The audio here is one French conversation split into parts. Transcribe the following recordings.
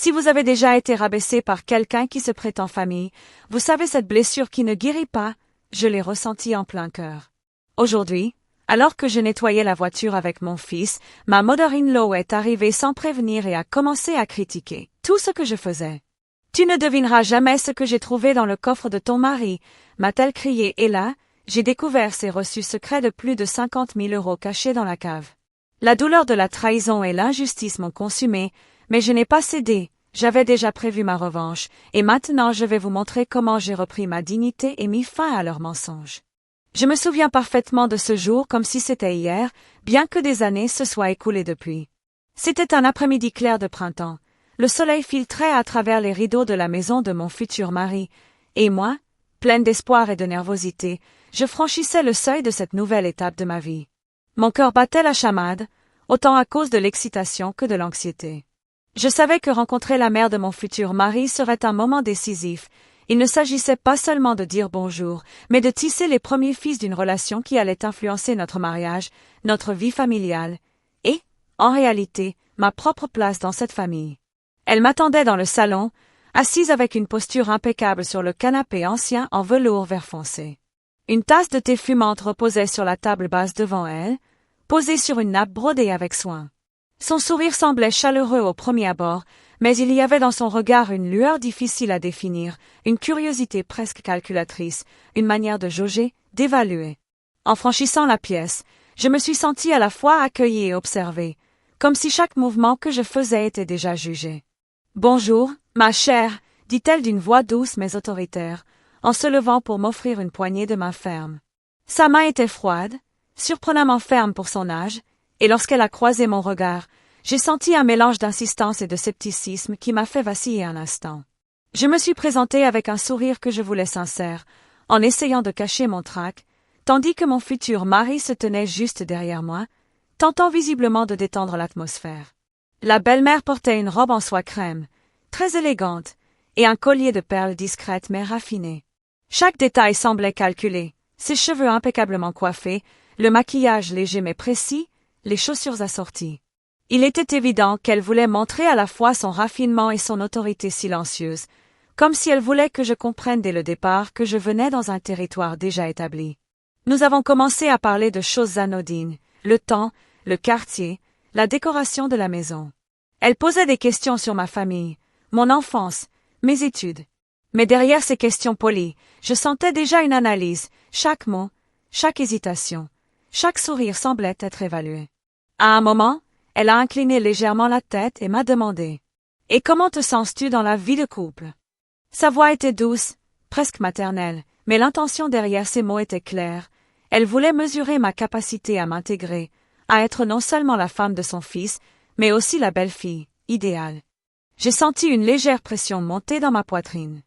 Si vous avez déjà été rabaissé par quelqu'un qui se prétend famille, vous savez cette blessure qui ne guérit pas, je l'ai ressentie en plein cœur. Aujourd'hui, alors que je nettoyais la voiture avec mon fils, ma mother-in-law est arrivée sans prévenir et a commencé à critiquer tout ce que je faisais. Tu ne devineras jamais ce que j'ai trouvé dans le coffre de ton mari, m'a-t-elle crié, et là, j'ai découvert ses reçus secrets de plus de 50 000 € cachés dans la cave. La douleur de la trahison et l'injustice m'ont consumé, mais je n'ai pas cédé, j'avais déjà prévu ma revanche, et maintenant je vais vous montrer comment j'ai repris ma dignité et mis fin à leurs mensonges. Je me souviens parfaitement de ce jour comme si c'était hier, bien que des années se soient écoulées depuis. C'était un après-midi clair de printemps. Le soleil filtrait à travers les rideaux de la maison de mon futur mari, et moi, pleine d'espoir et de nervosité, je franchissais le seuil de cette nouvelle étape de ma vie. Mon cœur battait la chamade, autant à cause de l'excitation que de l'anxiété. Je savais que rencontrer la mère de mon futur mari serait un moment décisif. Il ne s'agissait pas seulement de dire bonjour, mais de tisser les premiers fils d'une relation qui allait influencer notre mariage, notre vie familiale, et, en réalité, ma propre place dans cette famille. Elle m'attendait dans le salon, assise avec une posture impeccable sur le canapé ancien en velours vert foncé. Une tasse de thé fumante reposait sur la table basse devant elle, posée sur une nappe brodée avec soin. Son sourire semblait chaleureux au premier abord, mais il y avait dans son regard une lueur difficile à définir, une curiosité presque calculatrice, une manière de jauger, d'évaluer. En franchissant la pièce, je me suis sentie à la fois accueillie et observée, comme si chaque mouvement que je faisais était déjà jugé. « Bonjour, ma chère », dit-elle d'une voix douce mais autoritaire, en se levant pour m'offrir une poignée de main ferme. Sa main était froide, surprenamment ferme pour son âge, et lorsqu'elle a croisé mon regard, j'ai senti un mélange d'insistance et de scepticisme qui m'a fait vaciller un instant. Je me suis présentée avec un sourire que je voulais sincère, en essayant de cacher mon trac, tandis que mon futur mari se tenait juste derrière moi, tentant visiblement de détendre l'atmosphère. La belle-mère portait une robe en soie crème, très élégante, et un collier de perles discrètes mais raffinées. Chaque détail semblait calculé, ses cheveux impeccablement coiffés, le maquillage léger mais précis, les chaussures assorties. Il était évident qu'elle voulait montrer à la fois son raffinement et son autorité silencieuse, comme si elle voulait que je comprenne dès le départ que je venais dans un territoire déjà établi. Nous avons commencé à parler de choses anodines, le temps, le quartier, la décoration de la maison. Elle posait des questions sur ma famille, mon enfance, mes études. Mais derrière ces questions polies, je sentais déjà une analyse, chaque mot, chaque hésitation, chaque sourire semblait être évalué. À un moment, elle a incliné légèrement la tête et m'a demandé « Et comment te sens-tu dans la vie de couple ?» Sa voix était douce, presque maternelle, mais l'intention derrière ces mots était claire. Elle voulait mesurer ma capacité à m'intégrer, à être non seulement la femme de son fils, mais aussi la belle-fille, idéale. J'ai senti une légère pression monter dans ma poitrine.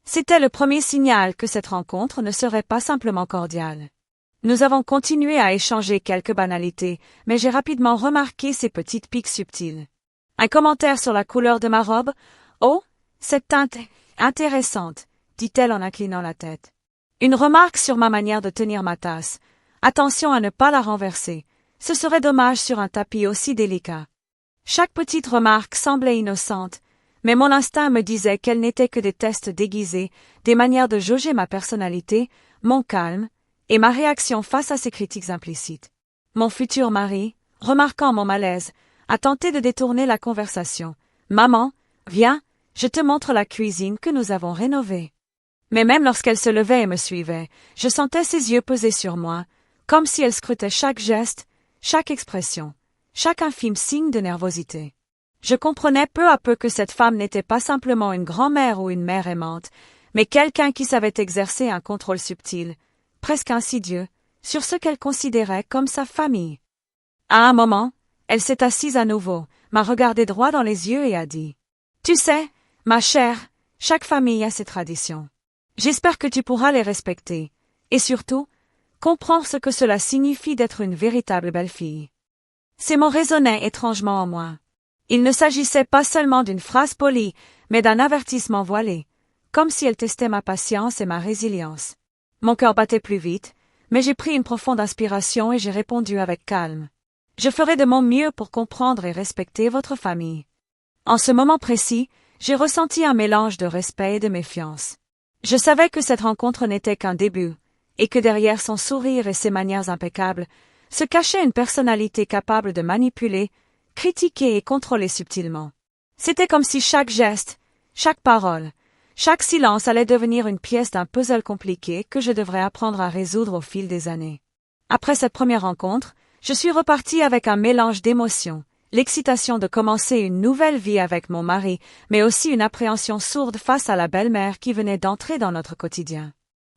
C'était le premier signal que cette rencontre ne serait pas simplement cordiale. Nous avons continué à échanger quelques banalités, mais j'ai rapidement remarqué ces petites piques subtiles. Un commentaire sur la couleur de ma robe. « Oh, cette teinte est intéressante », dit-elle en inclinant la tête. Une remarque sur ma manière de tenir ma tasse. Attention à ne pas la renverser. Ce serait dommage sur un tapis aussi délicat. Chaque petite remarque semblait innocente, mais mon instinct me disait qu'elles n'étaient que des tests déguisés, des manières de jauger ma personnalité, mon calme, et ma réaction face à ces critiques implicites. Mon futur mari, remarquant mon malaise, a tenté de détourner la conversation. « Maman, viens, je te montre la cuisine que nous avons rénovée. » Mais même lorsqu'elle se levait et me suivait, je sentais ses yeux peser sur moi, comme si elle scrutait chaque geste, chaque expression, chaque infime signe de nervosité. Je comprenais peu à peu que cette femme n'était pas simplement une grand-mère ou une mère aimante, mais quelqu'un qui savait exercer un contrôle subtil, presque insidieux, sur ce qu'elle considérait comme sa famille. À un moment, elle s'est assise à nouveau, m'a regardé droit dans les yeux et a dit « Tu sais, ma chère, chaque famille a ses traditions. J'espère que tu pourras les respecter, et surtout, comprendre ce que cela signifie d'être une véritable belle-fille. » Ces mots résonnaient étrangement en moi. Il ne s'agissait pas seulement d'une phrase polie, mais d'un avertissement voilé, comme si elle testait ma patience et ma résilience. Mon cœur battait plus vite, mais j'ai pris une profonde inspiration et j'ai répondu avec calme. Je ferai de mon mieux pour comprendre et respecter votre famille. En ce moment précis, j'ai ressenti un mélange de respect et de méfiance. Je savais que cette rencontre n'était qu'un début, et que derrière son sourire et ses manières impeccables, se cachait une personnalité capable de manipuler, critiquer et contrôler subtilement. C'était comme si chaque geste, chaque parole, chaque silence allait devenir une pièce d'un puzzle compliqué que je devrais apprendre à résoudre au fil des années. Après cette première rencontre, je suis repartie avec un mélange d'émotions, l'excitation de commencer une nouvelle vie avec mon mari, mais aussi une appréhension sourde face à la belle-mère qui venait d'entrer dans notre quotidien.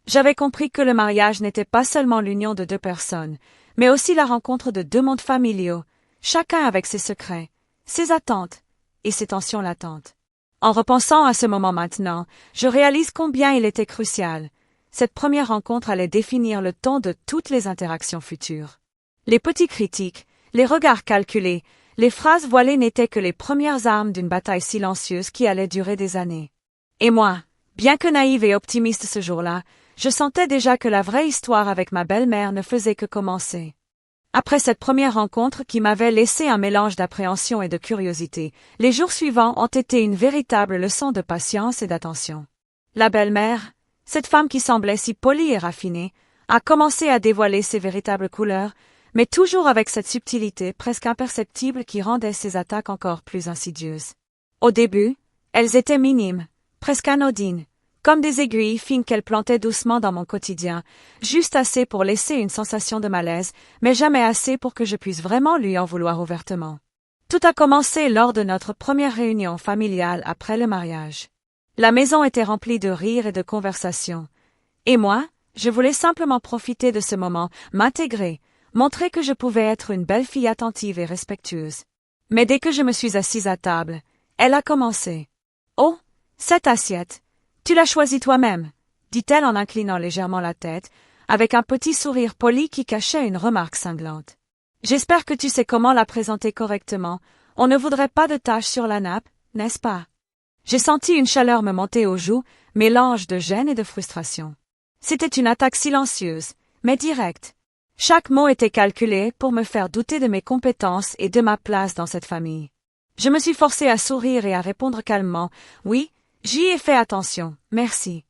J'avais compris que le mariage n'était pas seulement l'union de deux personnes, mais aussi la rencontre de deux mondes familiaux, chacun avec ses secrets, ses attentes et ses tensions latentes. En repensant à ce moment maintenant, je réalise combien il était crucial. Cette première rencontre allait définir le ton de toutes les interactions futures. Les petits critiques, les regards calculés, les phrases voilées n'étaient que les premières armes d'une bataille silencieuse qui allait durer des années. Et moi, bien que naïve et optimiste ce jour-là, je sentais déjà que la vraie histoire avec ma belle-mère ne faisait que commencer. Après cette première rencontre qui m'avait laissé un mélange d'appréhension et de curiosité, les jours suivants ont été une véritable leçon de patience et d'attention. La belle-mère, cette femme qui semblait si polie et raffinée, a commencé à dévoiler ses véritables couleurs, mais toujours avec cette subtilité presque imperceptible qui rendait ses attaques encore plus insidieuses. Au début, elles étaient minimes, presque anodines, comme des aiguilles fines qu'elle plantait doucement dans mon quotidien, juste assez pour laisser une sensation de malaise, mais jamais assez pour que je puisse vraiment lui en vouloir ouvertement. Tout a commencé lors de notre première réunion familiale après le mariage. La maison était remplie de rires et de conversations. Et moi, je voulais simplement profiter de ce moment, m'intégrer, montrer que je pouvais être une belle fille attentive et respectueuse. Mais dès que je me suis assise à table, elle a commencé. « Oh, cette assiette! Tu l'as choisie toi-même, » dit-elle en inclinant légèrement la tête, avec un petit sourire poli qui cachait une remarque cinglante. « J'espère que tu sais comment la présenter correctement. On ne voudrait pas de taches sur la nappe, n'est-ce pas? » J'ai senti une chaleur me monter aux joues, mélange de gêne et de frustration. C'était une attaque silencieuse, mais directe. Chaque mot était calculé pour me faire douter de mes compétences et de ma place dans cette famille. Je me suis forcée à sourire et à répondre calmement « Oui, j'y ai fait attention, merci. »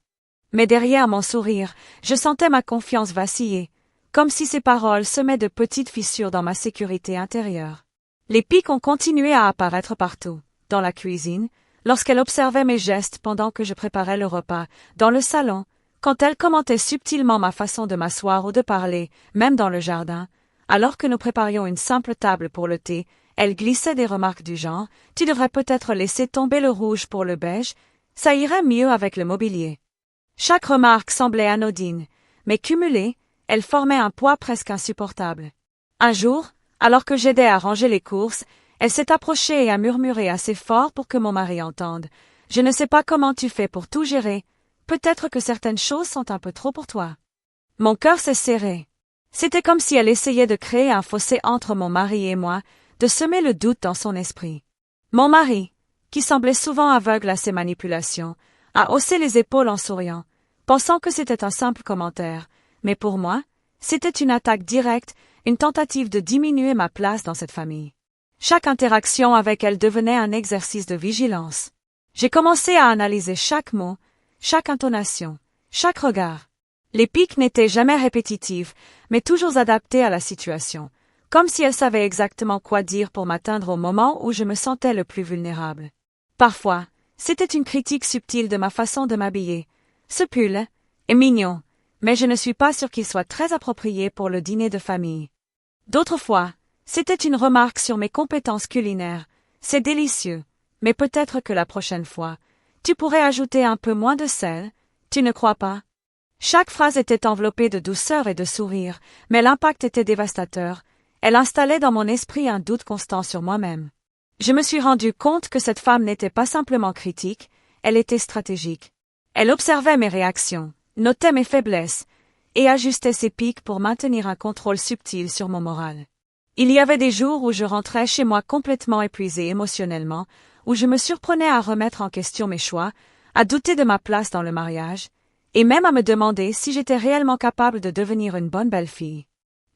Mais derrière mon sourire, je sentais ma confiance vaciller, comme si ces paroles semaient de petites fissures dans ma sécurité intérieure. Les pics ont continué à apparaître partout, dans la cuisine, lorsqu'elle observait mes gestes pendant que je préparais le repas, dans le salon, quand elle commentait subtilement ma façon de m'asseoir ou de parler, même dans le jardin, alors que nous préparions une simple table pour le thé, elle glissait des remarques du genre « Tu devrais peut-être laisser tomber le rouge pour le beige, ça irait mieux avec le mobilier. » Chaque remarque semblait anodine, mais cumulée, elle formait un poids presque insupportable. Un jour, alors que j'aidais à ranger les courses, elle s'est approchée et a murmuré assez fort pour que mon mari entende. « Je ne sais pas comment tu fais pour tout gérer. Peut-être que certaines choses sont un peu trop pour toi. » Mon cœur s'est serré. C'était comme si elle essayait de créer un fossé entre mon mari et moi, de semer le doute dans son esprit. Mon mari, qui semblait souvent aveugle à ses manipulations, a haussé les épaules en souriant, pensant que c'était un simple commentaire, mais pour moi, c'était une attaque directe, une tentative de diminuer ma place dans cette famille. Chaque interaction avec elle devenait un exercice de vigilance. J'ai commencé à analyser chaque mot, chaque intonation, chaque regard. Les piques n'étaient jamais répétitives, mais toujours adaptées à la situation, comme si elle savait exactement quoi dire pour m'atteindre au moment où je me sentais le plus vulnérable. Parfois, c'était une critique subtile de ma façon de m'habiller. Ce pull est mignon, mais je ne suis pas sûre qu'il soit très approprié pour le dîner de famille. D'autres fois, c'était une remarque sur mes compétences culinaires. C'est délicieux, mais peut-être que la prochaine fois, tu pourrais ajouter un peu moins de sel, tu ne crois pas? Chaque phrase était enveloppée de douceur et de sourire, mais l'impact était dévastateur. Elle installait dans mon esprit un doute constant sur moi-même. Je me suis rendu compte que cette femme n'était pas simplement critique, elle était stratégique. Elle observait mes réactions, notait mes faiblesses, et ajustait ses pics pour maintenir un contrôle subtil sur mon moral. Il y avait des jours où je rentrais chez moi complètement épuisée émotionnellement, où je me surprenais à remettre en question mes choix, à douter de ma place dans le mariage, et même à me demander si j'étais réellement capable de devenir une bonne belle-fille.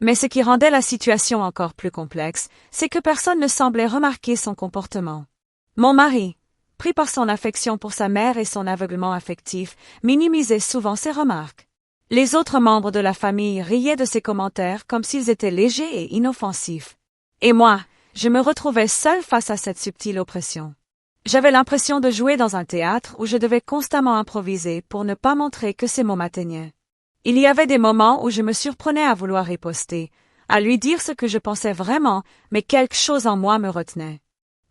Mais ce qui rendait la situation encore plus complexe, c'est que personne ne semblait remarquer son comportement. Mon mari, pris par son affection pour sa mère et son aveuglement affectif, minimisait souvent ses remarques. Les autres membres de la famille riaient de ses commentaires comme s'ils étaient légers et inoffensifs. Et moi, je me retrouvais seule face à cette subtile oppression. J'avais l'impression de jouer dans un théâtre où je devais constamment improviser pour ne pas montrer que ces mots m'atteignaient. Il y avait des moments où je me surprenais à vouloir riposter, à lui dire ce que je pensais vraiment, mais quelque chose en moi me retenait.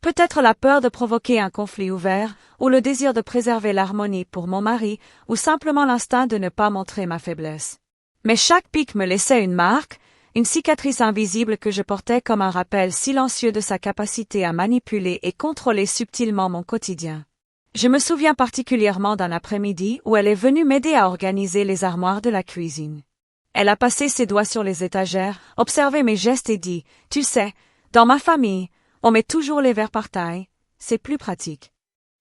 Peut-être la peur de provoquer un conflit ouvert, ou le désir de préserver l'harmonie pour mon mari, ou simplement l'instinct de ne pas montrer ma faiblesse. Mais chaque pic me laissait une marque, une cicatrice invisible que je portais comme un rappel silencieux de sa capacité à manipuler et contrôler subtilement mon quotidien. Je me souviens particulièrement d'un après-midi où elle est venue m'aider à organiser les armoires de la cuisine. Elle a passé ses doigts sur les étagères, observé mes gestes et dit « Tu sais, dans ma famille, on met toujours les verres par taille, c'est plus pratique. »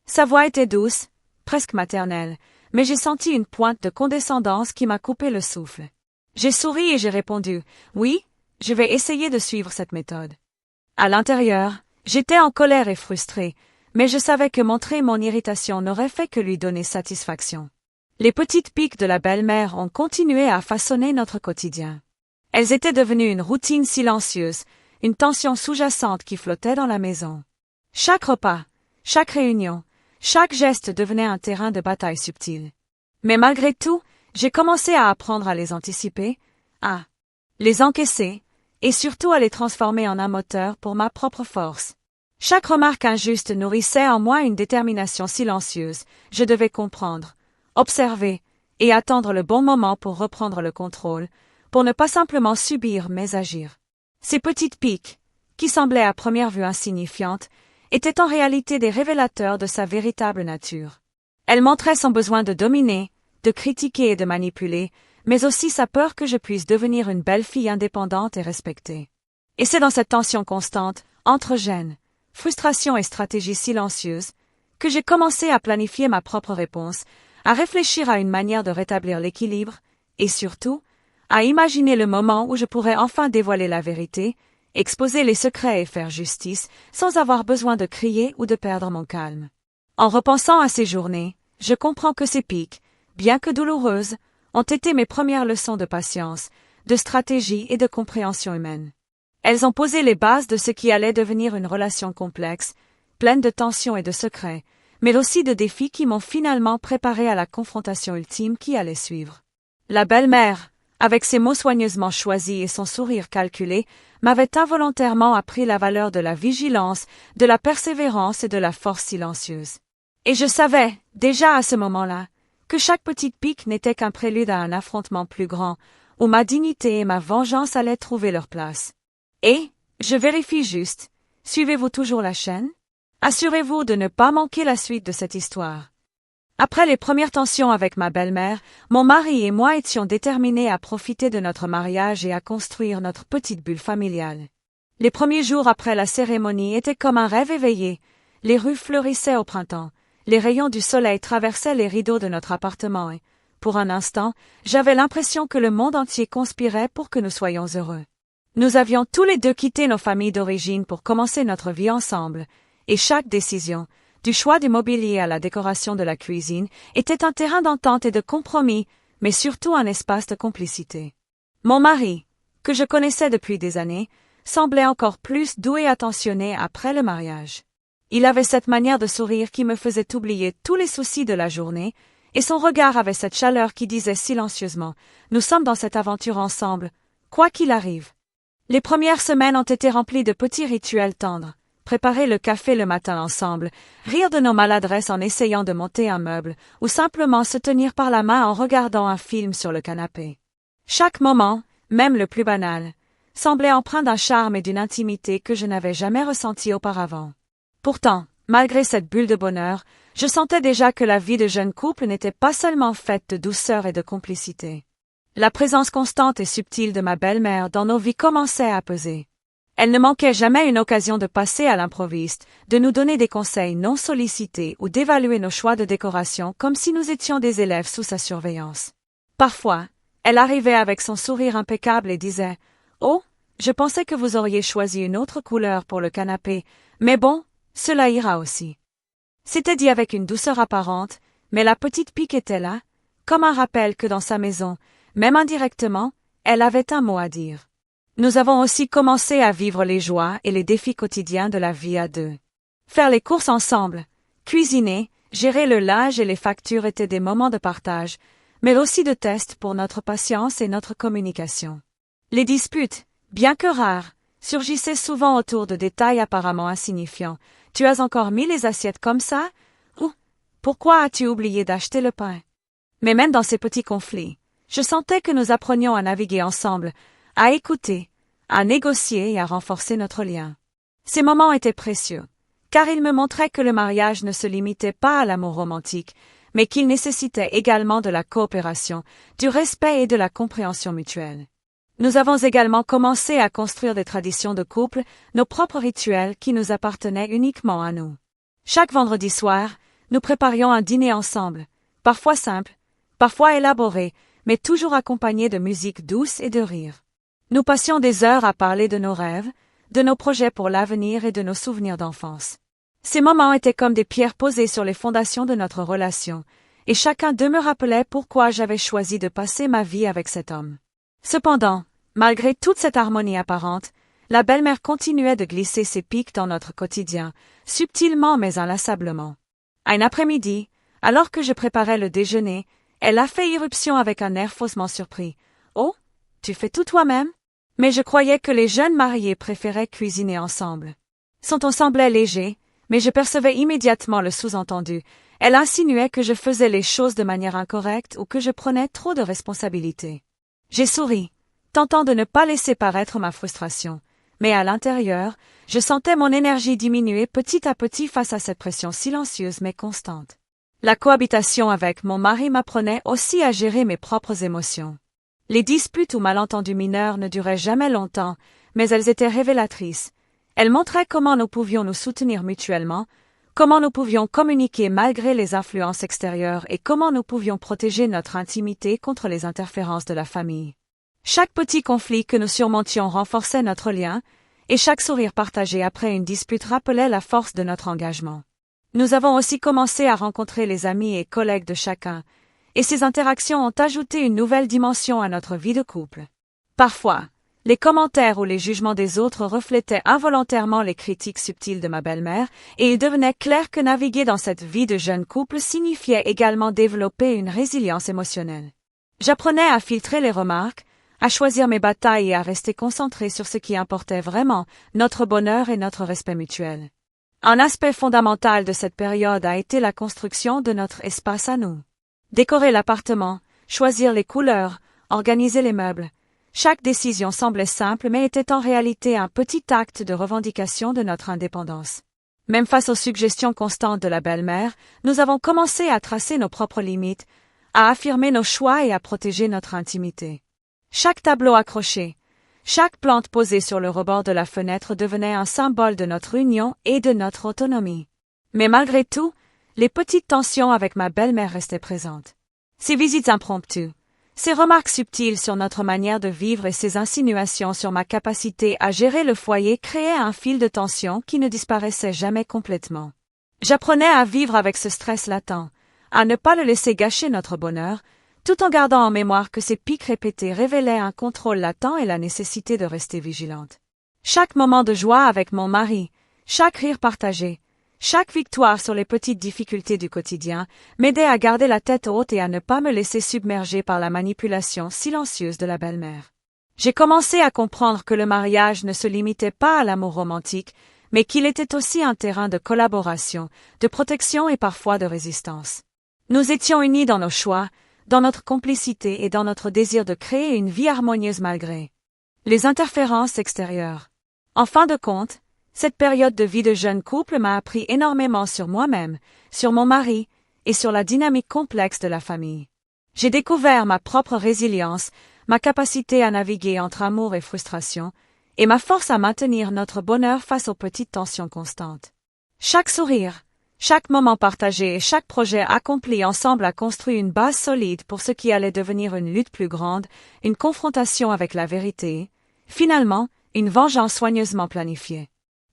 Sa voix était douce, presque maternelle, mais j'ai senti une pointe de condescendance qui m'a coupé le souffle. J'ai souri et j'ai répondu « Oui, je vais essayer de suivre cette méthode. » À l'intérieur, j'étais en colère et frustrée, mais je savais que montrer mon irritation n'aurait fait que lui donner satisfaction. Les petites piques de la belle-mère ont continué à façonner notre quotidien. Elles étaient devenues une routine silencieuse, une tension sous-jacente qui flottait dans la maison. Chaque repas, chaque réunion, chaque geste devenait un terrain de bataille subtil. Mais malgré tout, j'ai commencé à apprendre à les anticiper, à les encaisser, et surtout à les transformer en un moteur pour ma propre force. Chaque remarque injuste nourrissait en moi une détermination silencieuse. Je devais comprendre, observer, et attendre le bon moment pour reprendre le contrôle, pour ne pas simplement subir mais agir. Ces petites piques, qui semblaient à première vue insignifiantes, étaient en réalité des révélateurs de sa véritable nature. Elles montraient son besoin de dominer, de critiquer et de manipuler, mais aussi sa peur que je puisse devenir une belle fille indépendante et respectée. Et c'est dans cette tension constante, entre gêne, frustration et stratégie silencieuse, que j'ai commencé à planifier ma propre réponse, à réfléchir à une manière de rétablir l'équilibre, et surtout, à imaginer le moment où je pourrais enfin dévoiler la vérité, exposer les secrets et faire justice, sans avoir besoin de crier ou de perdre mon calme. En repensant à ces journées, je comprends que ces piques, bien que douloureuses, ont été mes premières leçons de patience, de stratégie et de compréhension humaine. Elles ont posé les bases de ce qui allait devenir une relation complexe, pleine de tensions et de secrets, mais aussi de défis qui m'ont finalement préparé à la confrontation ultime qui allait suivre. La belle-mère, avec ses mots soigneusement choisis et son sourire calculé, m'avait involontairement appris la valeur de la vigilance, de la persévérance et de la force silencieuse. Et je savais, déjà à ce moment-là, que chaque petite pique n'était qu'un prélude à un affrontement plus grand, où ma dignité et ma vengeance allaient trouver leur place. Et, je vérifie juste, suivez-vous toujours la chaîne? Assurez-vous de ne pas manquer la suite de cette histoire. Après les premières tensions avec ma belle-mère, mon mari et moi étions déterminés à profiter de notre mariage et à construire notre petite bulle familiale. Les premiers jours après la cérémonie étaient comme un rêve éveillé. Les rues fleurissaient au printemps, les rayons du soleil traversaient les rideaux de notre appartement et, pour un instant, j'avais l'impression que le monde entier conspirait pour que nous soyons heureux. Nous avions tous les deux quitté nos familles d'origine pour commencer notre vie ensemble, et chaque décision, du choix du mobilier à la décoration de la cuisine, était un terrain d'entente et de compromis, mais surtout un espace de complicité. Mon mari, que je connaissais depuis des années, semblait encore plus doux et attentionné après le mariage. Il avait cette manière de sourire qui me faisait oublier tous les soucis de la journée, et son regard avait cette chaleur qui disait silencieusement « Nous sommes dans cette aventure ensemble, quoi qu'il arrive ». Les premières semaines ont été remplies de petits rituels tendres. Préparer le café le matin ensemble, rire de nos maladresses en essayant de monter un meuble, ou simplement se tenir par la main en regardant un film sur le canapé. Chaque moment, même le plus banal, semblait empreint d'un charme et d'une intimité que je n'avais jamais ressenti auparavant. Pourtant, malgré cette bulle de bonheur, je sentais déjà que la vie de jeune couple n'était pas seulement faite de douceur et de complicité. La présence constante et subtile de ma belle-mère dans nos vies commençait à peser. Elle ne manquait jamais une occasion de passer à l'improviste, de nous donner des conseils non sollicités ou d'évaluer nos choix de décoration comme si nous étions des élèves sous sa surveillance. Parfois, elle arrivait avec son sourire impeccable et disait « Oh, je pensais que vous auriez choisi une autre couleur pour le canapé, mais bon, cela ira aussi. » C'était dit avec une douceur apparente, mais la petite Pique était là, comme un rappel que dans sa maison, même indirectement, elle avait un mot à dire. Nous avons aussi commencé à vivre les joies et les défis quotidiens de la vie à deux. Faire les courses ensemble, cuisiner, gérer le linge et les factures étaient des moments de partage, mais aussi de test pour notre patience et notre communication. Les disputes, bien que rares, surgissaient souvent autour de détails apparemment insignifiants. Tu as encore mis les assiettes comme ça? Ou pourquoi as-tu oublié d'acheter le pain? Mais même dans ces petits conflits, je sentais que nous apprenions à naviguer ensemble, à écouter, à négocier et à renforcer notre lien. Ces moments étaient précieux, car ils me montraient que le mariage ne se limitait pas à l'amour romantique, mais qu'il nécessitait également de la coopération, du respect et de la compréhension mutuelle. Nous avons également commencé à construire des traditions de couple, nos propres rituels qui nous appartenaient uniquement à nous. Chaque vendredi soir, nous préparions un dîner ensemble, parfois simple, parfois élaboré, mais toujours accompagné de musique douce et de rire. Nous passions des heures à parler de nos rêves, de nos projets pour l'avenir et de nos souvenirs d'enfance. Ces moments étaient comme des pierres posées sur les fondations de notre relation, et chacun d'eux me rappelait pourquoi j'avais choisi de passer ma vie avec cet homme. Cependant, malgré toute cette harmonie apparente, la belle-mère continuait de glisser ses pics dans notre quotidien, subtilement mais inlassablement. Un après-midi, alors que je préparais le déjeuner, elle a fait irruption avec un air faussement surpris. « Oh, tu fais tout toi-même? » Mais je croyais que les jeunes mariés préféraient cuisiner ensemble. Son ton semblait léger, mais je percevais immédiatement le sous-entendu. Elle insinuait que je faisais les choses de manière incorrecte ou que je prenais trop de responsabilités. J'ai souri, tentant de ne pas laisser paraître ma frustration, mais à l'intérieur, je sentais mon énergie diminuer petit à petit face à cette pression silencieuse mais constante. La cohabitation avec mon mari m'apprenait aussi à gérer mes propres émotions. Les disputes ou malentendus mineurs ne duraient jamais longtemps, mais elles étaient révélatrices. Elles montraient comment nous pouvions nous soutenir mutuellement, comment nous pouvions communiquer malgré les influences extérieures et comment nous pouvions protéger notre intimité contre les interférences de la famille. Chaque petit conflit que nous surmontions renforçait notre lien, et chaque sourire partagé après une dispute rappelait la force de notre engagement. Nous avons aussi commencé à rencontrer les amis et collègues de chacun, et ces interactions ont ajouté une nouvelle dimension à notre vie de couple. Parfois, les commentaires ou les jugements des autres reflétaient involontairement les critiques subtiles de ma belle-mère, et il devenait clair que naviguer dans cette vie de jeune couple signifiait également développer une résilience émotionnelle. J'apprenais à filtrer les remarques, à choisir mes batailles et à rester concentré sur ce qui importait vraiment, notre bonheur et notre respect mutuel. Un aspect fondamental de cette période a été la construction de notre espace à nous. Décorer l'appartement, choisir les couleurs, organiser les meubles. Chaque décision semblait simple mais était en réalité un petit acte de revendication de notre indépendance. Même face aux suggestions constantes de la belle-mère, nous avons commencé à tracer nos propres limites, à affirmer nos choix et à protéger notre intimité. Chaque tableau accroché, chaque plante posée sur le rebord de la fenêtre devenait un symbole de notre union et de notre autonomie. Mais malgré tout, les petites tensions avec ma belle-mère restaient présentes. Ces visites impromptues, ces remarques subtiles sur notre manière de vivre et ces insinuations sur ma capacité à gérer le foyer créaient un fil de tension qui ne disparaissait jamais complètement. J'apprenais à vivre avec ce stress latent, à ne pas le laisser gâcher notre bonheur, tout en gardant en mémoire que ces pics répétés révélaient un contrôle latent et la nécessité de rester vigilante. Chaque moment de joie avec mon mari, chaque rire partagé, chaque victoire sur les petites difficultés du quotidien m'aidait à garder la tête haute et à ne pas me laisser submerger par la manipulation silencieuse de la belle-mère. J'ai commencé à comprendre que le mariage ne se limitait pas à l'amour romantique, mais qu'il était aussi un terrain de collaboration, de protection et parfois de résistance. Nous étions unis dans nos choix, dans notre complicité et dans notre désir de créer une vie harmonieuse malgré les interférences extérieures. En fin de compte, cette période de vie de jeune couple m'a appris énormément sur moi-même, sur mon mari et sur la dynamique complexe de la famille. J'ai découvert ma propre résilience, ma capacité à naviguer entre amour et frustration, et ma force à maintenir notre bonheur face aux petites tensions constantes. Chaque sourire, chaque moment partagé et chaque projet accompli ensemble a construit une base solide pour ce qui allait devenir une lutte plus grande, une confrontation avec la vérité, finalement, une vengeance soigneusement planifiée.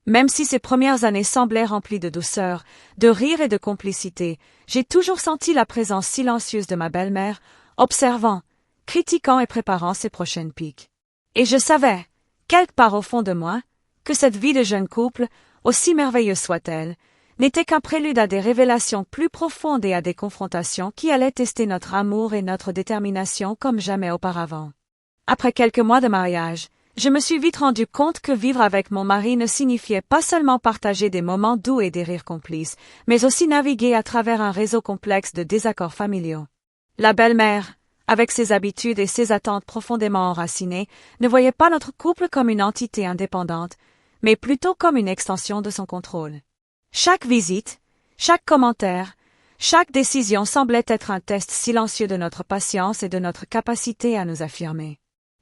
Même si ces premières années semblaient remplies de douceur, de rire et de complicité, j'ai toujours senti la présence silencieuse de ma belle-mère, observant, critiquant et préparant ses prochaines piques. Et je savais, quelque part au fond de moi, que cette vie de jeune couple, aussi merveilleuse soit-elle, n'était qu'un prélude à des révélations plus profondes et à des confrontations qui allaient tester notre amour et notre détermination comme jamais auparavant. Après quelques mois de mariage, je me suis vite rendu compte que vivre avec mon mari ne signifiait pas seulement partager des moments doux et des rires complices, mais aussi naviguer à travers un réseau complexe de désaccords familiaux. La belle-mère, avec ses habitudes et ses attentes profondément enracinées, ne voyait pas notre couple comme une entité indépendante, mais plutôt comme une extension de son contrôle. Chaque visite, chaque commentaire, chaque décision semblait être un test silencieux de notre patience et de notre capacité à nous affirmer.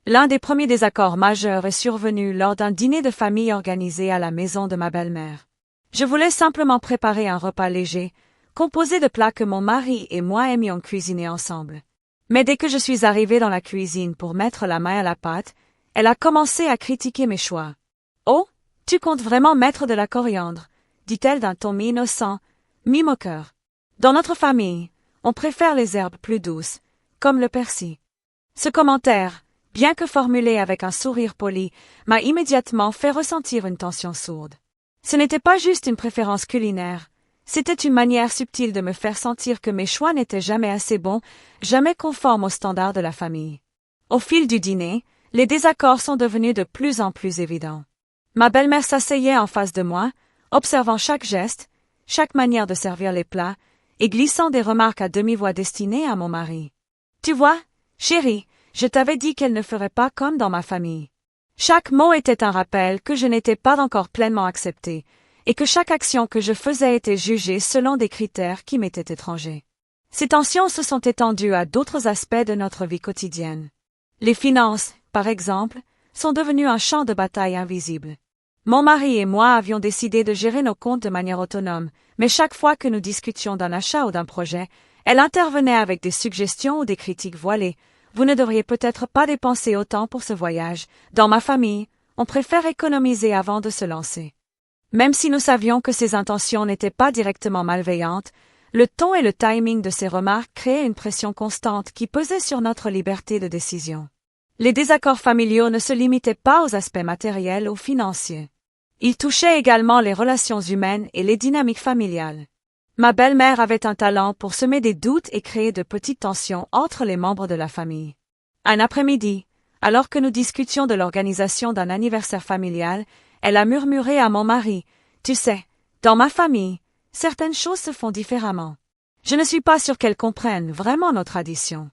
L'un des premiers désaccords majeurs est survenu lors d'un dîner de famille organisé à la maison de ma belle-mère. Je voulais simplement préparer un repas léger, composé de plats que mon mari et moi aimions cuisiner ensemble. Mais dès que je suis arrivée dans la cuisine pour mettre la main à la pâte, elle a commencé à critiquer mes choix. « Oh, tu comptes vraiment mettre de la coriandre ?» dit-elle d'un ton mi-innocent, mi-moqueur. « Dans notre famille, on préfère les herbes plus douces, comme le persil. » Ce commentaire, bien que formulé avec un sourire poli, m'a immédiatement fait ressentir une tension sourde. Ce n'était pas juste une préférence culinaire, c'était une manière subtile de me faire sentir que mes choix n'étaient jamais assez bons, jamais conformes aux standards de la famille. Au fil du dîner, les désaccords sont devenus de plus en plus évidents. Ma belle-mère s'asseyait en face de moi, observant chaque geste, chaque manière de servir les plats, et glissant des remarques à demi-voix destinées à mon mari. « Tu vois, chérie, je t'avais dit qu'elle ne ferait pas comme dans ma famille. » Chaque mot était un rappel que je n'étais pas encore pleinement acceptée, et que chaque action que je faisais était jugée selon des critères qui m'étaient étrangers. Ces tensions se sont étendues à d'autres aspects de notre vie quotidienne. Les finances, par exemple, sont devenues un champ de bataille invisible. Mon mari et moi avions décidé de gérer nos comptes de manière autonome, mais chaque fois que nous discutions d'un achat ou d'un projet, elle intervenait avec des suggestions ou des critiques voilées. « Vous ne devriez peut-être pas dépenser autant pour ce voyage. Dans ma famille, on préfère économiser avant de se lancer. » Même si nous savions que ses intentions n'étaient pas directement malveillantes, le ton et le timing de ces remarques créaient une pression constante qui pesait sur notre liberté de décision. Les désaccords familiaux ne se limitaient pas aux aspects matériels ou financiers. Ils touchaient également les relations humaines et les dynamiques familiales. Ma belle-mère avait un talent pour semer des doutes et créer de petites tensions entre les membres de la famille. Un après-midi, alors que nous discutions de l'organisation d'un anniversaire familial, elle a murmuré à mon mari, « Tu sais, dans ma famille, certaines choses se font différemment. Je ne suis pas sûre qu'elle comprenne vraiment nos traditions. »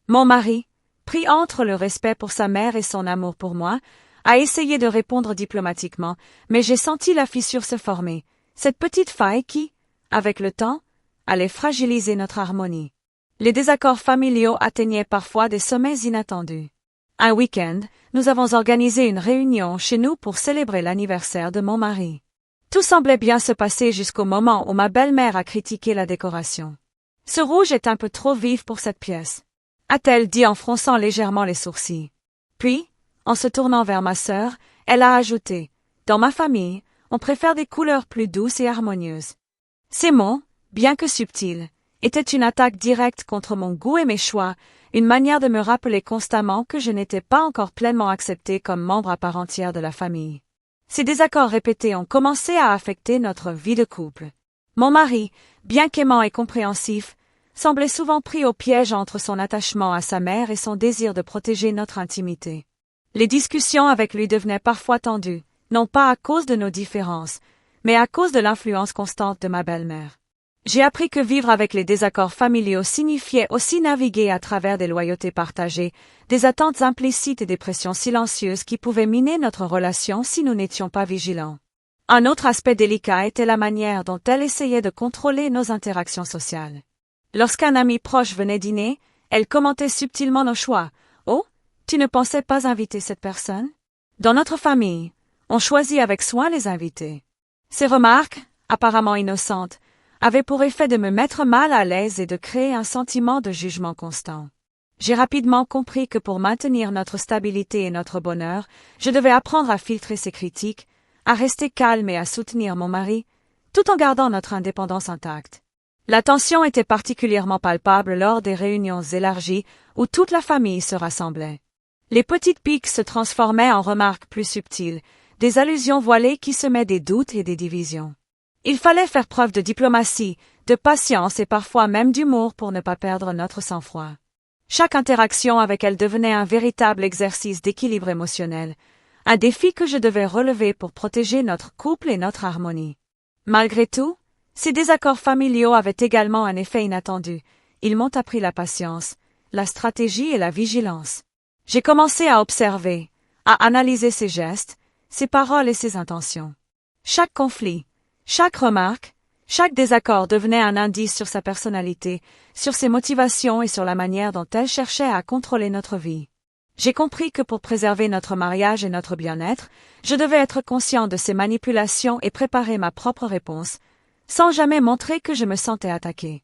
Mon mari, pris entre le respect pour sa mère et son amour pour moi, a essayé de répondre diplomatiquement, mais j'ai senti la fissure se former, cette petite faille qui, avec le temps, allait fragiliser notre harmonie. Les désaccords familiaux atteignaient parfois des sommets inattendus. Un week-end, nous avons organisé une réunion chez nous pour célébrer l'anniversaire de mon mari. Tout semblait bien se passer jusqu'au moment où ma belle-mère a critiqué la décoration. « Ce rouge est un peu trop vif pour cette pièce », a-t-elle dit en fronçant légèrement les sourcils. Puis, en se tournant vers ma sœur, elle a ajouté « Dans ma famille, on préfère des couleurs plus douces et harmonieuses. » Ces mots, bien que subtils, étaient une attaque directe contre mon goût et mes choix, une manière de me rappeler constamment que je n'étais pas encore pleinement acceptée comme membre à part entière de la famille. Ces désaccords répétés ont commencé à affecter notre vie de couple. Mon mari, bien qu'aimant et compréhensif, semblait souvent pris au piège entre son attachement à sa mère et son désir de protéger notre intimité. Les discussions avec lui devenaient parfois tendues, non pas à cause de nos différences, mais à cause de l'influence constante de ma belle-mère. J'ai appris que vivre avec les désaccords familiaux signifiait aussi naviguer à travers des loyautés partagées, des attentes implicites et des pressions silencieuses qui pouvaient miner notre relation si nous n'étions pas vigilants. Un autre aspect délicat était la manière dont elle essayait de contrôler nos interactions sociales. Lorsqu'un ami proche venait dîner, elle commentait subtilement nos choix. « Oh, tu ne pensais pas inviter cette personne ? » Dans notre famille, on choisit avec soin les invités. Ces remarques, apparemment innocentes, avaient pour effet de me mettre mal à l'aise et de créer un sentiment de jugement constant. J'ai rapidement compris que pour maintenir notre stabilité et notre bonheur, je devais apprendre à filtrer ces critiques, à rester calme et à soutenir mon mari, tout en gardant notre indépendance intacte. La tension était particulièrement palpable lors des réunions élargies où toute la famille se rassemblait. Les petites piques se transformaient en remarques plus subtiles, des allusions voilées qui semaient des doutes et des divisions. Il fallait faire preuve de diplomatie, de patience et parfois même d'humour pour ne pas perdre notre sang-froid. Chaque interaction avec elle devenait un véritable exercice d'équilibre émotionnel, un défi que je devais relever pour protéger notre couple et notre harmonie. Malgré tout, ces désaccords familiaux avaient également un effet inattendu. Ils m'ont appris la patience, la stratégie et la vigilance. J'ai commencé à observer, à analyser ses gestes, ses paroles et ses intentions. Chaque conflit, chaque remarque, chaque désaccord devenait un indice sur sa personnalité, sur ses motivations et sur la manière dont elle cherchait à contrôler notre vie. J'ai compris que pour préserver notre mariage et notre bien-être, je devais être conscient de ces manipulations et préparer ma propre réponse, sans jamais montrer que je me sentais attaquée.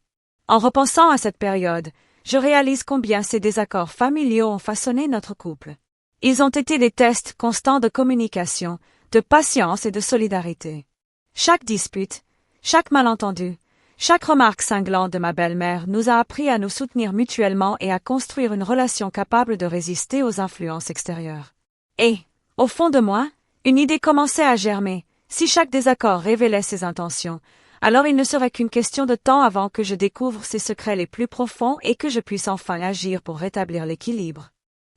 En repensant à cette période, je réalise combien ces désaccords familiaux ont façonné notre couple. Ils ont été des tests constants de communication, de patience et de solidarité. Chaque dispute, chaque malentendu, chaque remarque cinglante de ma belle-mère nous a appris à nous soutenir mutuellement et à construire une relation capable de résister aux influences extérieures. Et, au fond de moi, une idée commençait à germer. Si chaque désaccord révélait ses intentions, alors il ne serait qu'une question de temps avant que je découvre ses secrets les plus profonds et que je puisse enfin agir pour rétablir l'équilibre.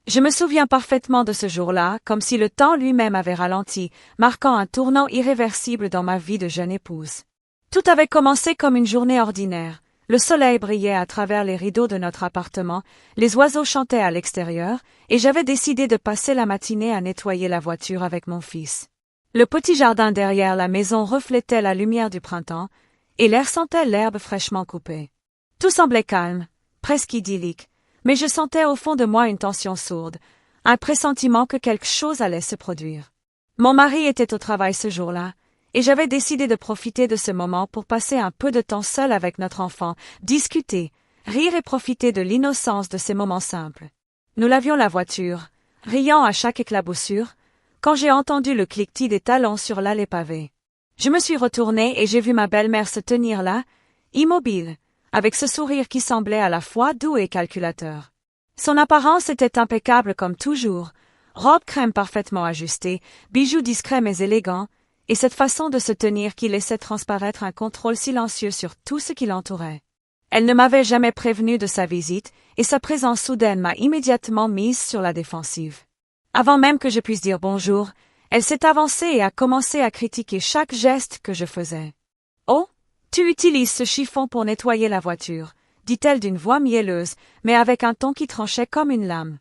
Je me souviens parfaitement de ce jour-là, comme si le temps lui-même avait ralenti, marquant un tournant irréversible dans ma vie de jeune épouse. Tout avait commencé comme une journée ordinaire. Le soleil brillait à travers les rideaux de notre appartement, les oiseaux chantaient à l'extérieur, et j'avais décidé de passer la matinée à nettoyer la voiture avec mon fils. Le petit jardin derrière la maison reflétait la lumière du printemps, et l'air sentait l'herbe fraîchement coupée. Tout semblait calme, presque idyllique, mais je sentais au fond de moi une tension sourde, un pressentiment que quelque chose allait se produire. Mon mari était au travail ce jour-là, et j'avais décidé de profiter de ce moment pour passer un peu de temps seul avec notre enfant, discuter, rire et profiter de l'innocence de ces moments simples. Nous lavions la voiture, riant à chaque éclaboussure, quand j'ai entendu le cliquetis des talons sur l'allée pavée. Je me suis retournée et j'ai vu ma belle-mère se tenir là, immobile, avec ce sourire qui semblait à la fois doux et calculateur. Son apparence était impeccable comme toujours, robe crème parfaitement ajustée, bijoux discrets mais élégants, et cette façon de se tenir qui laissait transparaître un contrôle silencieux sur tout ce qui l'entourait. Elle ne m'avait jamais prévenu de sa visite, et sa présence soudaine m'a immédiatement mise sur la défensive. Avant même que je puisse dire bonjour, elle s'est avancée et a commencé à critiquer chaque geste que je faisais. « Oh, tu utilises ce chiffon pour nettoyer la voiture », dit-elle d'une voix mielleuse, mais avec un ton qui tranchait comme une lame.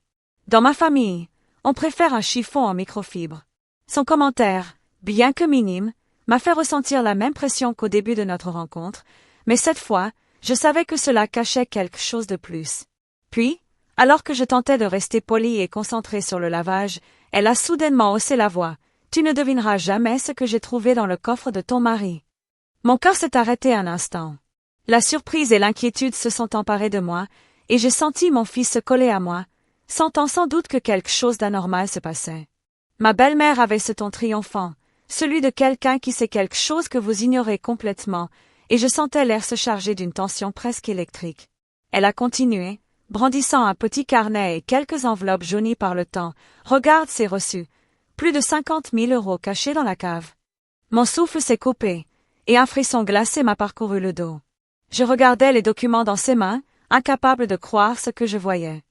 Dans ma famille, on préfère un chiffon en microfibre. Son commentaire, bien que minime, m'a fait ressentir la même pression qu'au début de notre rencontre, mais cette fois, je savais que cela cachait quelque chose de plus. Puis, alors que je tentais de rester polie et concentrée sur le lavage, elle a soudainement haussé la voix. « Tu ne devineras jamais ce que j'ai trouvé dans le coffre de ton mari. » Mon cœur s'est arrêté un instant. La surprise et l'inquiétude se sont emparées de moi, et j'ai senti mon fils se coller à moi, sentant sans doute que quelque chose d'anormal se passait. Ma belle-mère avait ce ton triomphant, celui de quelqu'un qui sait quelque chose que vous ignorez complètement, et je sentais l'air se charger d'une tension presque électrique. Elle a continué, brandissant un petit carnet et quelques enveloppes jaunies par le temps. « Regarde ces reçus. Plus de 50 000 € cachés dans la cave. » Mon souffle s'est coupé, et un frisson glacé m'a parcouru le dos. Je regardais les documents dans ses mains, incapable de croire ce que je voyais.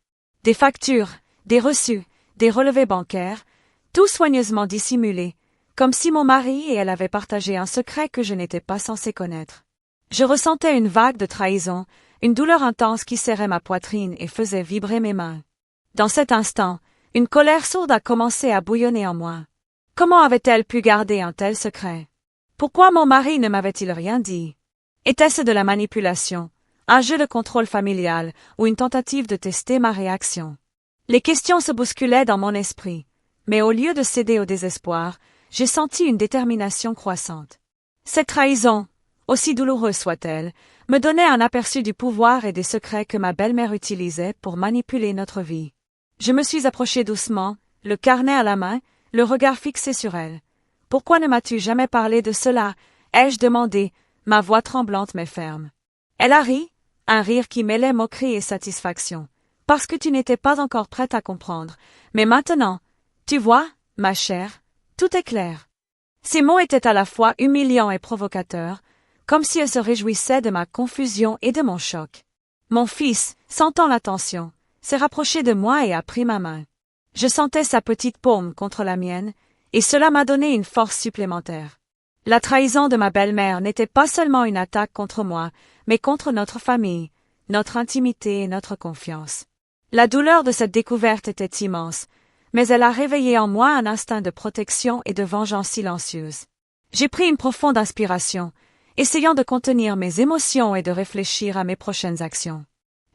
Des factures, des reçus, des relevés bancaires, tout soigneusement dissimulé, comme si mon mari et elle avaient partagé un secret que je n'étais pas censée connaître. Je ressentais une vague de trahison, une douleur intense qui serrait ma poitrine et faisait vibrer mes mains. Dans cet instant, une colère sourde a commencé à bouillonner en moi. Comment avait-elle pu garder un tel secret? Pourquoi mon mari ne m'avait-il rien dit? Était-ce de la manipulation, un jeu de contrôle familial ou une tentative de tester ma réaction? Les questions se bousculaient dans mon esprit, mais au lieu de céder au désespoir, j'ai senti une détermination croissante. Cette trahison, aussi douloureuse soit-elle, me donnait un aperçu du pouvoir et des secrets que ma belle-mère utilisait pour manipuler notre vie. Je me suis approchée doucement, le carnet à la main, le regard fixé sur elle. Pourquoi ne m'as-tu jamais parlé de cela? Ai-je demandé, ma voix tremblante mais ferme. Elle a ri, un rire qui mêlait moquerie et satisfaction. Parce que tu n'étais pas encore prête à comprendre. Mais maintenant, tu vois, ma chère, tout est clair. Ces mots étaient à la fois humiliants et provocateurs, comme si elle se réjouissait de ma confusion et de mon choc. Mon fils, sentant la tension, s'est rapproché de moi et a pris ma main. Je sentais sa petite paume contre la mienne, et cela m'a donné une force supplémentaire. La trahison de ma belle-mère n'était pas seulement une attaque contre moi, mais contre notre famille, notre intimité et notre confiance. La douleur de cette découverte était immense, mais elle a réveillé en moi un instinct de protection et de vengeance silencieuse. J'ai pris une profonde inspiration, essayant de contenir mes émotions et de réfléchir à mes prochaines actions.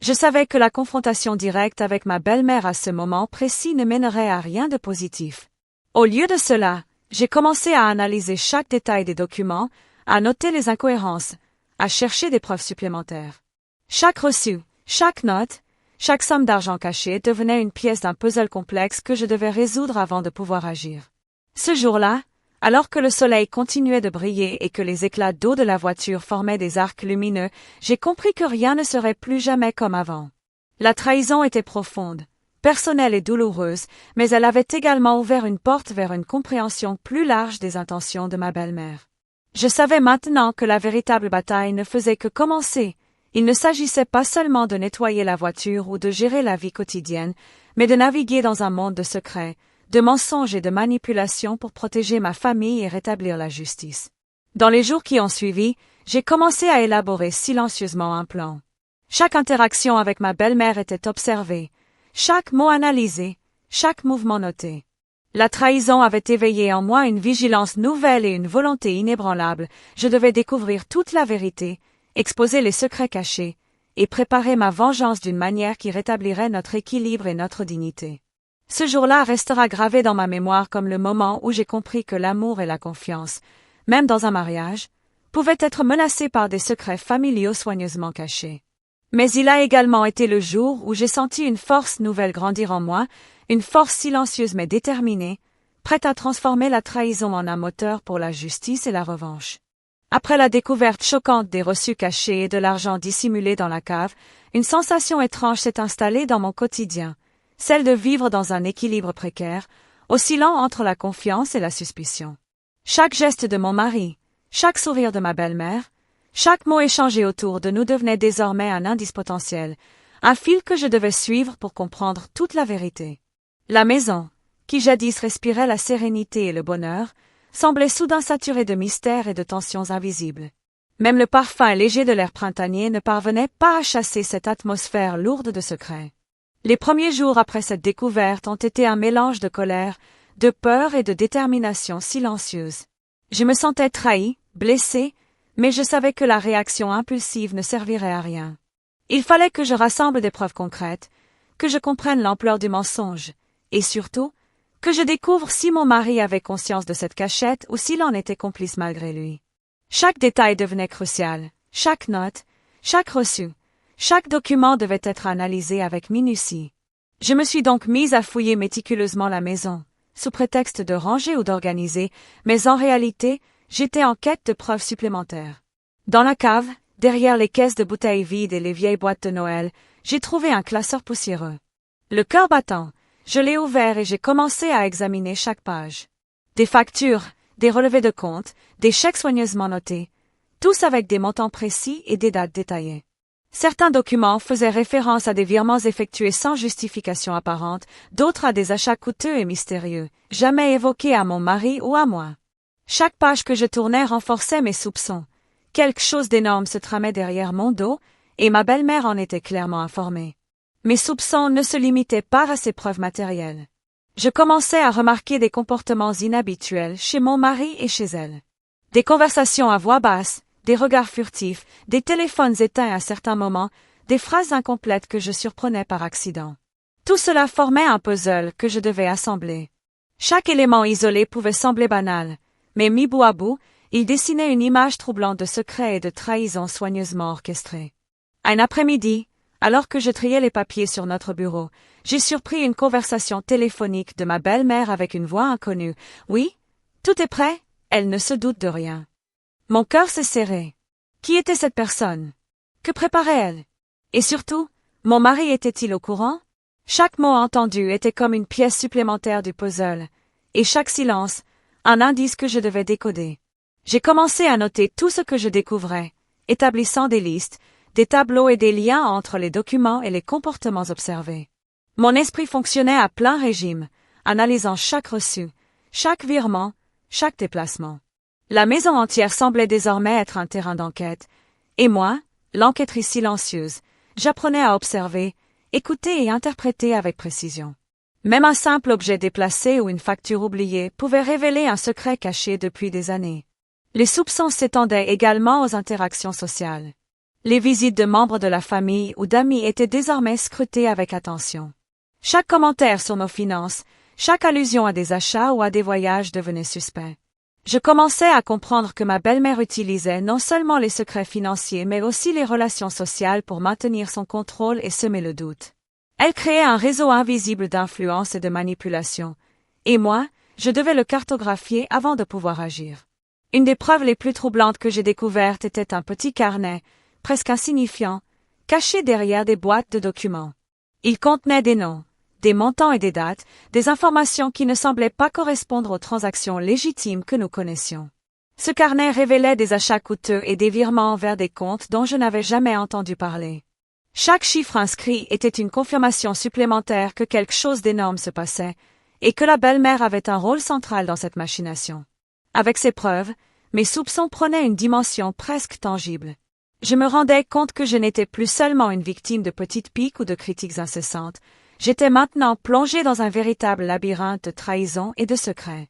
Je savais que la confrontation directe avec ma belle-mère à ce moment précis ne mènerait à rien de positif. Au lieu de cela, j'ai commencé à analyser chaque détail des documents, à noter les incohérences, à chercher des preuves supplémentaires. Chaque reçu, chaque note, chaque somme d'argent cachée devenait une pièce d'un puzzle complexe que je devais résoudre avant de pouvoir agir. Ce jour-là, alors que le soleil continuait de briller et que les éclats d'eau de la voiture formaient des arcs lumineux, j'ai compris que rien ne serait plus jamais comme avant. La trahison était profonde, personnelle et douloureuse, mais elle avait également ouvert une porte vers une compréhension plus large des intentions de ma belle-mère. Je savais maintenant que la véritable bataille ne faisait que commencer. Il ne s'agissait pas seulement de nettoyer la voiture ou de gérer la vie quotidienne, mais de naviguer dans un monde de secrets, de mensonges et de manipulations pour protéger ma famille et rétablir la justice. Dans les jours qui ont suivi, j'ai commencé à élaborer silencieusement un plan. Chaque interaction avec ma belle-mère était observée, chaque mot analysé, chaque mouvement noté. La trahison avait éveillé en moi une vigilance nouvelle et une volonté inébranlable. Je devais découvrir toute la vérité, exposer les secrets cachés, et préparer ma vengeance d'une manière qui rétablirait notre équilibre et notre dignité. Ce jour-là restera gravé dans ma mémoire comme le moment où j'ai compris que l'amour et la confiance, même dans un mariage, pouvaient être menacés par des secrets familiaux soigneusement cachés. Mais il a également été le jour où j'ai senti une force nouvelle grandir en moi, une force silencieuse mais déterminée, prête à transformer la trahison en un moteur pour la justice et la revanche. Après la découverte choquante des reçus cachés et de l'argent dissimulé dans la cave, une sensation étrange s'est installée dans mon quotidien, celle de vivre dans un équilibre précaire, oscillant entre la confiance et la suspicion. Chaque geste de mon mari, chaque sourire de ma belle-mère, chaque mot échangé autour de nous devenait désormais un indice potentiel, un fil que je devais suivre pour comprendre toute la vérité. La maison, qui jadis respirait la sérénité et le bonheur, semblait soudain saturée de mystères et de tensions invisibles. Même le parfum léger de l'air printanier ne parvenait pas à chasser cette atmosphère lourde de secrets. Les premiers jours après cette découverte ont été un mélange de colère, de peur et de détermination silencieuse. Je me sentais trahie, blessée, mais je savais que la réaction impulsive ne servirait à rien. Il fallait que je rassemble des preuves concrètes, que je comprenne l'ampleur du mensonge, et surtout, que je découvre si mon mari avait conscience de cette cachette ou s'il en était complice malgré lui. Chaque détail devenait crucial, chaque note, chaque reçu, chaque document devait être analysé avec minutie. Je me suis donc mise à fouiller méticuleusement la maison, sous prétexte de ranger ou d'organiser, mais en réalité, j'étais en quête de preuves supplémentaires. Dans la cave, derrière les caisses de bouteilles vides et les vieilles boîtes de Noël, j'ai trouvé un classeur poussiéreux. Le cœur battant, je l'ai ouvert et j'ai commencé à examiner chaque page. Des factures, des relevés de compte, des chèques soigneusement notés, tous avec des montants précis et des dates détaillées. Certains documents faisaient référence à des virements effectués sans justification apparente, d'autres à des achats coûteux et mystérieux, jamais évoqués à mon mari ou à moi. Chaque page que je tournais renforçait mes soupçons. Quelque chose d'énorme se tramait derrière mon dos, et ma belle-mère en était clairement informée. Mes soupçons ne se limitaient pas à ces preuves matérielles. Je commençais à remarquer des comportements inhabituels chez mon mari et chez elle. Des conversations à voix basse, des regards furtifs, des téléphones éteints à certains moments, des phrases incomplètes que je surprenais par accident. Tout cela formait un puzzle que je devais assembler. Chaque élément isolé pouvait sembler banal, mais mis bout à bout, il dessinait une image troublante de secrets et de trahisons soigneusement orchestrés. Un après-midi, alors que je triais les papiers sur notre bureau, j'ai surpris une conversation téléphonique de ma belle-mère avec une voix inconnue. « Oui, Tout est prêt, elle ne se doute de rien. Mon cœur s'est serré. Qui était cette personne? Que préparait-elle? Et surtout, mon mari était-il au courant? Chaque mot entendu était comme une pièce supplémentaire du puzzle, et chaque silence, un indice que je devais décoder. J'ai commencé à noter tout ce que je découvrais, établissant des listes, des tableaux et des liens entre les documents et les comportements observés. Mon esprit fonctionnait à plein régime, analysant chaque reçu, chaque virement, chaque déplacement. La maison entière semblait désormais être un terrain d'enquête, et moi, l'enquêtrice silencieuse, j'apprenais à observer, écouter et interpréter avec précision. Même un simple objet déplacé ou une facture oubliée pouvait révéler un secret caché depuis des années. Les soupçons s'étendaient également aux interactions sociales. Les visites de membres de la famille ou d'amis étaient désormais scrutées avec attention. Chaque commentaire sur nos finances, chaque allusion à des achats ou à des voyages devenait suspect. Je commençais à comprendre que ma belle-mère utilisait non seulement les secrets financiers mais aussi les relations sociales pour maintenir son contrôle et semer le doute. Elle créait un réseau invisible d'influence et de manipulation, et moi, je devais le cartographier avant de pouvoir agir. Une des preuves les plus troublantes que j'ai découvertes était un petit carnet, presque insignifiant, caché derrière des boîtes de documents. Il contenait des noms, des montants et des dates, des informations qui ne semblaient pas correspondre aux transactions légitimes que nous connaissions. Ce carnet révélait des achats coûteux et des virements vers des comptes dont je n'avais jamais entendu parler. Chaque chiffre inscrit était une confirmation supplémentaire que quelque chose d'énorme se passait, et que la belle-mère avait un rôle central dans cette machination. Avec ces preuves, mes soupçons prenaient une dimension presque tangible. Je me rendais compte que je n'étais plus seulement une victime de petites piques ou de critiques incessantes, j'étais maintenant plongée dans un véritable labyrinthe de trahison et de secrets.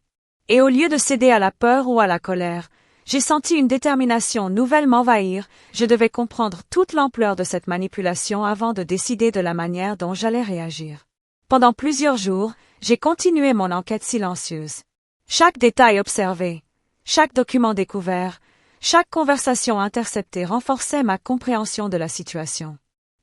Et au lieu de céder à la peur ou à la colère, j'ai senti une détermination nouvelle m'envahir, je devais comprendre toute l'ampleur de cette manipulation avant de décider de la manière dont j'allais réagir. Pendant plusieurs jours, j'ai continué mon enquête silencieuse. Chaque détail observé, chaque document découvert, chaque conversation interceptée renforçait ma compréhension de la situation.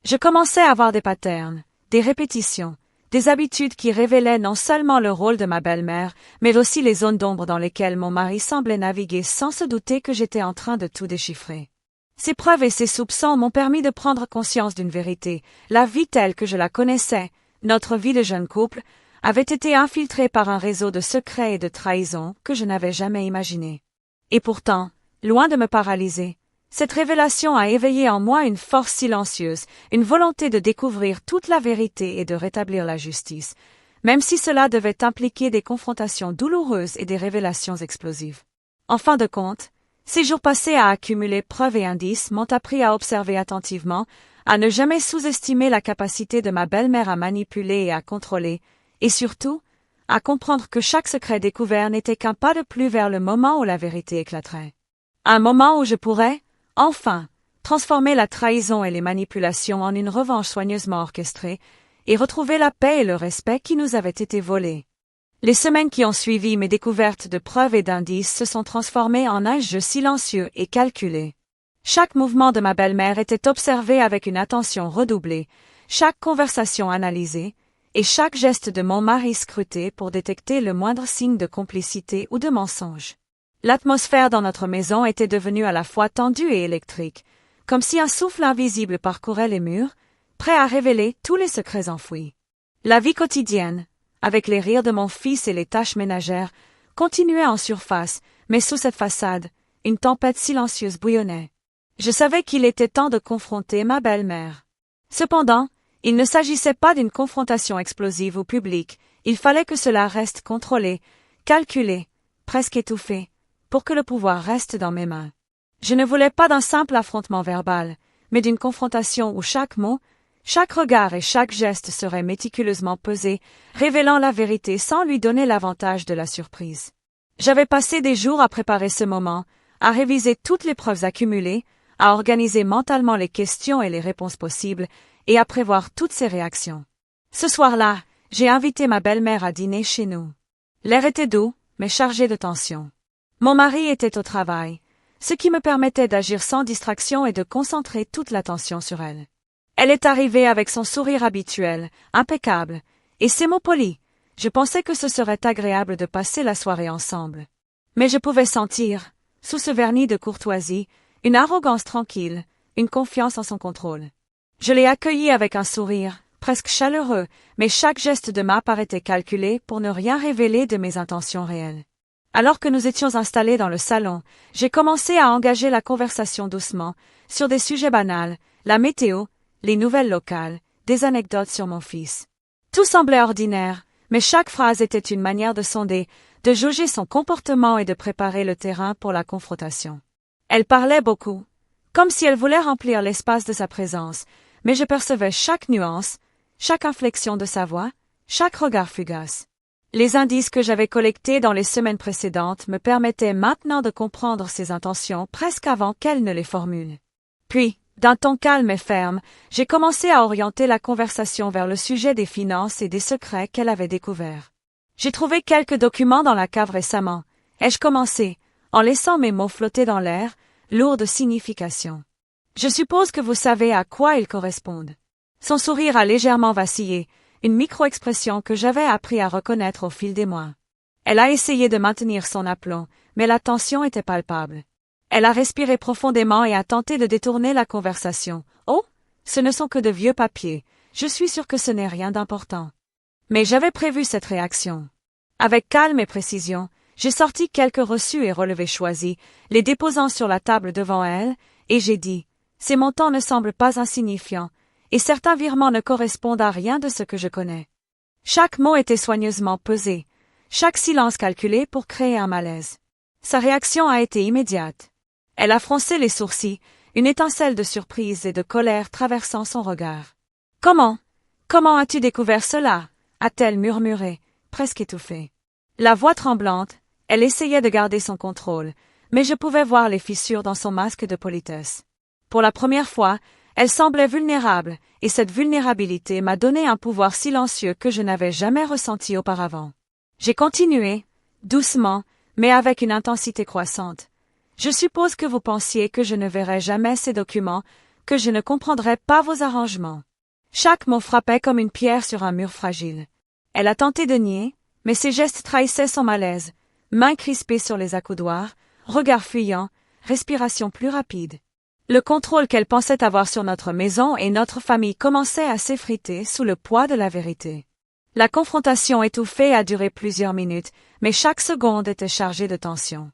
Je commençais à voir des patterns, des répétitions, des habitudes qui révélaient non seulement le rôle de ma belle-mère, mais aussi les zones d'ombre dans lesquelles mon mari semblait naviguer sans se douter que j'étais en train de tout déchiffrer. Ces preuves et ces soupçons m'ont permis de prendre conscience d'une vérité. La vie telle que je la connaissais, notre vie de jeune couple, avait été infiltrée par un réseau de secrets et de trahisons que je n'avais jamais imaginé. Et pourtant, loin de me paralyser, cette révélation a éveillé en moi une force silencieuse, une volonté de découvrir toute la vérité et de rétablir la justice, même si cela devait impliquer des confrontations douloureuses et des révélations explosives. En fin de compte, ces jours passés à accumuler preuves et indices m'ont appris à observer attentivement, à ne jamais sous-estimer la capacité de ma belle-mère à manipuler et à contrôler, et surtout, à comprendre que chaque secret découvert n'était qu'un pas de plus vers le moment où la vérité éclaterait. Un moment où je pourrais, enfin, transformer la trahison et les manipulations en une revanche soigneusement orchestrée, et retrouver la paix et le respect qui nous avaient été volés. Les semaines qui ont suivi mes découvertes de preuves et d'indices se sont transformées en un jeu silencieux et calculé. Chaque mouvement de ma belle-mère était observé avec une attention redoublée, chaque conversation analysée, et chaque geste de mon mari scruté pour détecter le moindre signe de complicité ou de mensonge. L'atmosphère dans notre maison était devenue à la fois tendue et électrique, comme si un souffle invisible parcourait les murs, prêt à révéler tous les secrets enfouis. La vie quotidienne, avec les rires de mon fils et les tâches ménagères, continuait en surface, mais sous cette façade, une tempête silencieuse bouillonnait. Je savais qu'il était temps de confronter ma belle-mère. Cependant, il ne s'agissait pas d'une confrontation explosive ou publique, il fallait que cela reste contrôlé, calculé, presque étouffé, pour que le pouvoir reste dans mes mains. Je ne voulais pas d'un simple affrontement verbal, mais d'une confrontation où chaque mot, chaque regard et chaque geste seraient méticuleusement pesés, révélant la vérité sans lui donner l'avantage de la surprise. J'avais passé des jours à préparer ce moment, à réviser toutes les preuves accumulées, à organiser mentalement les questions et les réponses possibles, et à prévoir toutes ses réactions. Ce soir-là, j'ai invité ma belle-mère à dîner chez nous. L'air était doux, mais chargé de tension. Mon mari était au travail, ce qui me permettait d'agir sans distraction et de concentrer toute l'attention sur elle. Elle est arrivée avec son sourire habituel, impeccable, et ses mots polis. Je pensais que ce serait agréable de passer la soirée ensemble. Mais je pouvais sentir, sous ce vernis de courtoisie, une arrogance tranquille, une confiance en son contrôle. Je l'ai accueilli avec un sourire, presque chaleureux, mais chaque geste de ma part était calculé pour ne rien révéler de mes intentions réelles. Alors que nous étions installés dans le salon, j'ai commencé à engager la conversation doucement, sur des sujets banals, la météo, les nouvelles locales, des anecdotes sur mon fils. Tout semblait ordinaire, mais chaque phrase était une manière de sonder, de jauger son comportement et de préparer le terrain pour la confrontation. Elle parlait beaucoup, comme si elle voulait remplir l'espace de sa présence, mais je percevais chaque nuance, chaque inflexion de sa voix, chaque regard fugace. Les indices que j'avais collectés dans les semaines précédentes me permettaient maintenant de comprendre ses intentions presque avant qu'elle ne les formule. Puis, d'un ton calme et ferme, j'ai commencé à orienter la conversation vers le sujet des finances et des secrets qu'elle avait découverts. J'ai trouvé quelques documents dans la cave récemment. Ai-je commencé, en laissant mes mots flotter dans l'air, lourds de signification. Je suppose que vous savez à quoi ils correspondent. Son sourire a légèrement vacillé, une micro-expression que j'avais appris à reconnaître au fil des mois. Elle a essayé de maintenir son aplomb, mais la tension était palpable. Elle a respiré profondément et a tenté de détourner la conversation. « Oh, ce ne sont que de vieux papiers. Je suis sûre que ce n'est rien d'important. » Mais j'avais prévu cette réaction. Avec calme et précision, j'ai sorti quelques reçus et relevés choisis, les déposant sur la table devant elle, et j'ai dit « Ces montants ne semblent pas insignifiants, et certains virements ne correspondent à rien de ce que je connais. » Chaque mot était soigneusement pesé, chaque silence calculé pour créer un malaise. Sa réaction a été immédiate. Elle a froncé les sourcils, une étincelle de surprise et de colère traversant son regard. « Comment as-tu découvert cela ?» a-t-elle murmuré, presque étouffée. La voix tremblante, elle essayait de garder son contrôle, mais je pouvais voir les fissures dans son masque de politesse. Pour la première fois, elle semblait vulnérable, et cette vulnérabilité m'a donné un pouvoir silencieux que je n'avais jamais ressenti auparavant. J'ai continué, doucement, mais avec une intensité croissante. Je suppose que vous pensiez que je ne verrais jamais ces documents, que je ne comprendrais pas vos arrangements. Chaque mot frappait comme une pierre sur un mur fragile. Elle a tenté de nier, mais ses gestes trahissaient son malaise, mains crispées sur les accoudoirs, regard fuyant, respiration plus rapide. Le contrôle qu'elle pensait avoir sur notre maison et notre famille commençait à s'effriter sous le poids de la vérité. La confrontation étouffée a duré plusieurs minutes, mais chaque seconde était chargée de tension.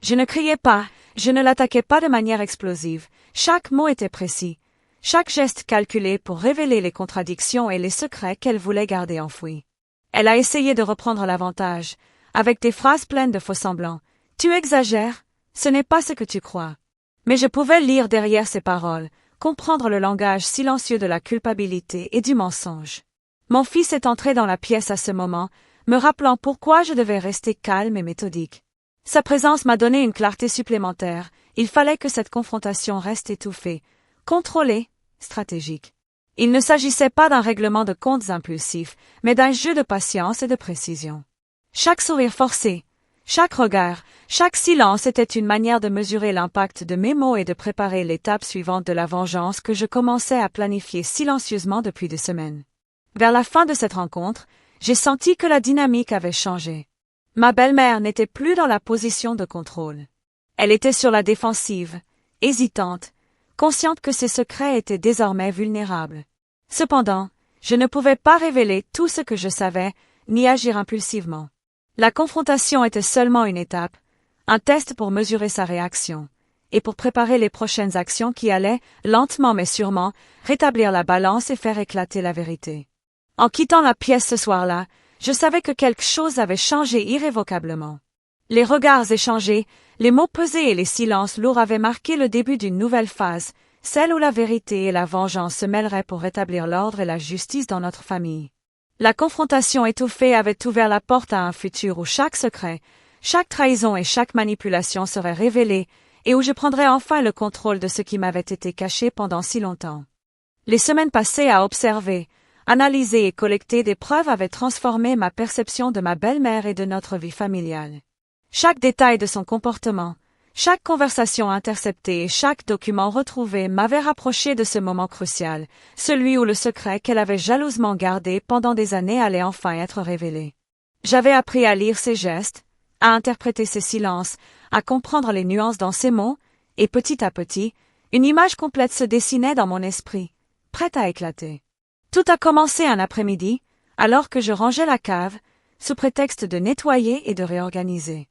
Je ne criais pas, je ne l'attaquais pas de manière explosive, chaque mot était précis, chaque geste calculé pour révéler les contradictions et les secrets qu'elle voulait garder enfouis. Elle a essayé de reprendre l'avantage, avec des phrases pleines de faux-semblants. « Tu exagères, ce n'est pas ce que tu crois. » Mais je pouvais lire derrière ces paroles, comprendre le langage silencieux de la culpabilité et du mensonge. Mon fils est entré dans la pièce à ce moment, me rappelant pourquoi je devais rester calme et méthodique. Sa présence m'a donné une clarté supplémentaire, il fallait que cette confrontation reste étouffée, contrôlée, stratégique. Il ne s'agissait pas d'un règlement de comptes impulsif, mais d'un jeu de patience et de précision. Chaque sourire forcé, chaque regard, chaque silence était une manière de mesurer l'impact de mes mots et de préparer l'étape suivante de la vengeance que je commençais à planifier silencieusement depuis des semaines. Vers la fin de cette rencontre, j'ai senti que la dynamique avait changé. Ma belle-mère n'était plus dans la position de contrôle. Elle était sur la défensive, hésitante, consciente que ses secrets étaient désormais vulnérables. Cependant, je ne pouvais pas révéler tout ce que je savais, ni agir impulsivement. La confrontation était seulement une étape, un test pour mesurer sa réaction, et pour préparer les prochaines actions qui allaient, lentement mais sûrement, rétablir la balance et faire éclater la vérité. En quittant la pièce ce soir-là, je savais que quelque chose avait changé irrévocablement. Les regards échangés, les mots pesés et les silences lourds avaient marqué le début d'une nouvelle phase, celle où la vérité et la vengeance se mêleraient pour rétablir l'ordre et la justice dans notre famille. La confrontation étouffée avait ouvert la porte à un futur où chaque secret, chaque trahison et chaque manipulation seraient révélés, et où je prendrais enfin le contrôle de ce qui m'avait été caché pendant si longtemps. Les semaines passées à observer, analyser et collecter des preuves avaient transformé ma perception de ma belle-mère et de notre vie familiale. Chaque détail de son comportement, chaque conversation interceptée et chaque document retrouvé m'avait rapproché de ce moment crucial, celui où le secret qu'elle avait jalousement gardé pendant des années allait enfin être révélé. J'avais appris à lire ses gestes, à interpréter ces silences, à comprendre les nuances dans ces mots, et petit à petit, une image complète se dessinait dans mon esprit, prête à éclater. Tout a commencé un après-midi, alors que je rangeais la cave, sous prétexte de nettoyer et de réorganiser.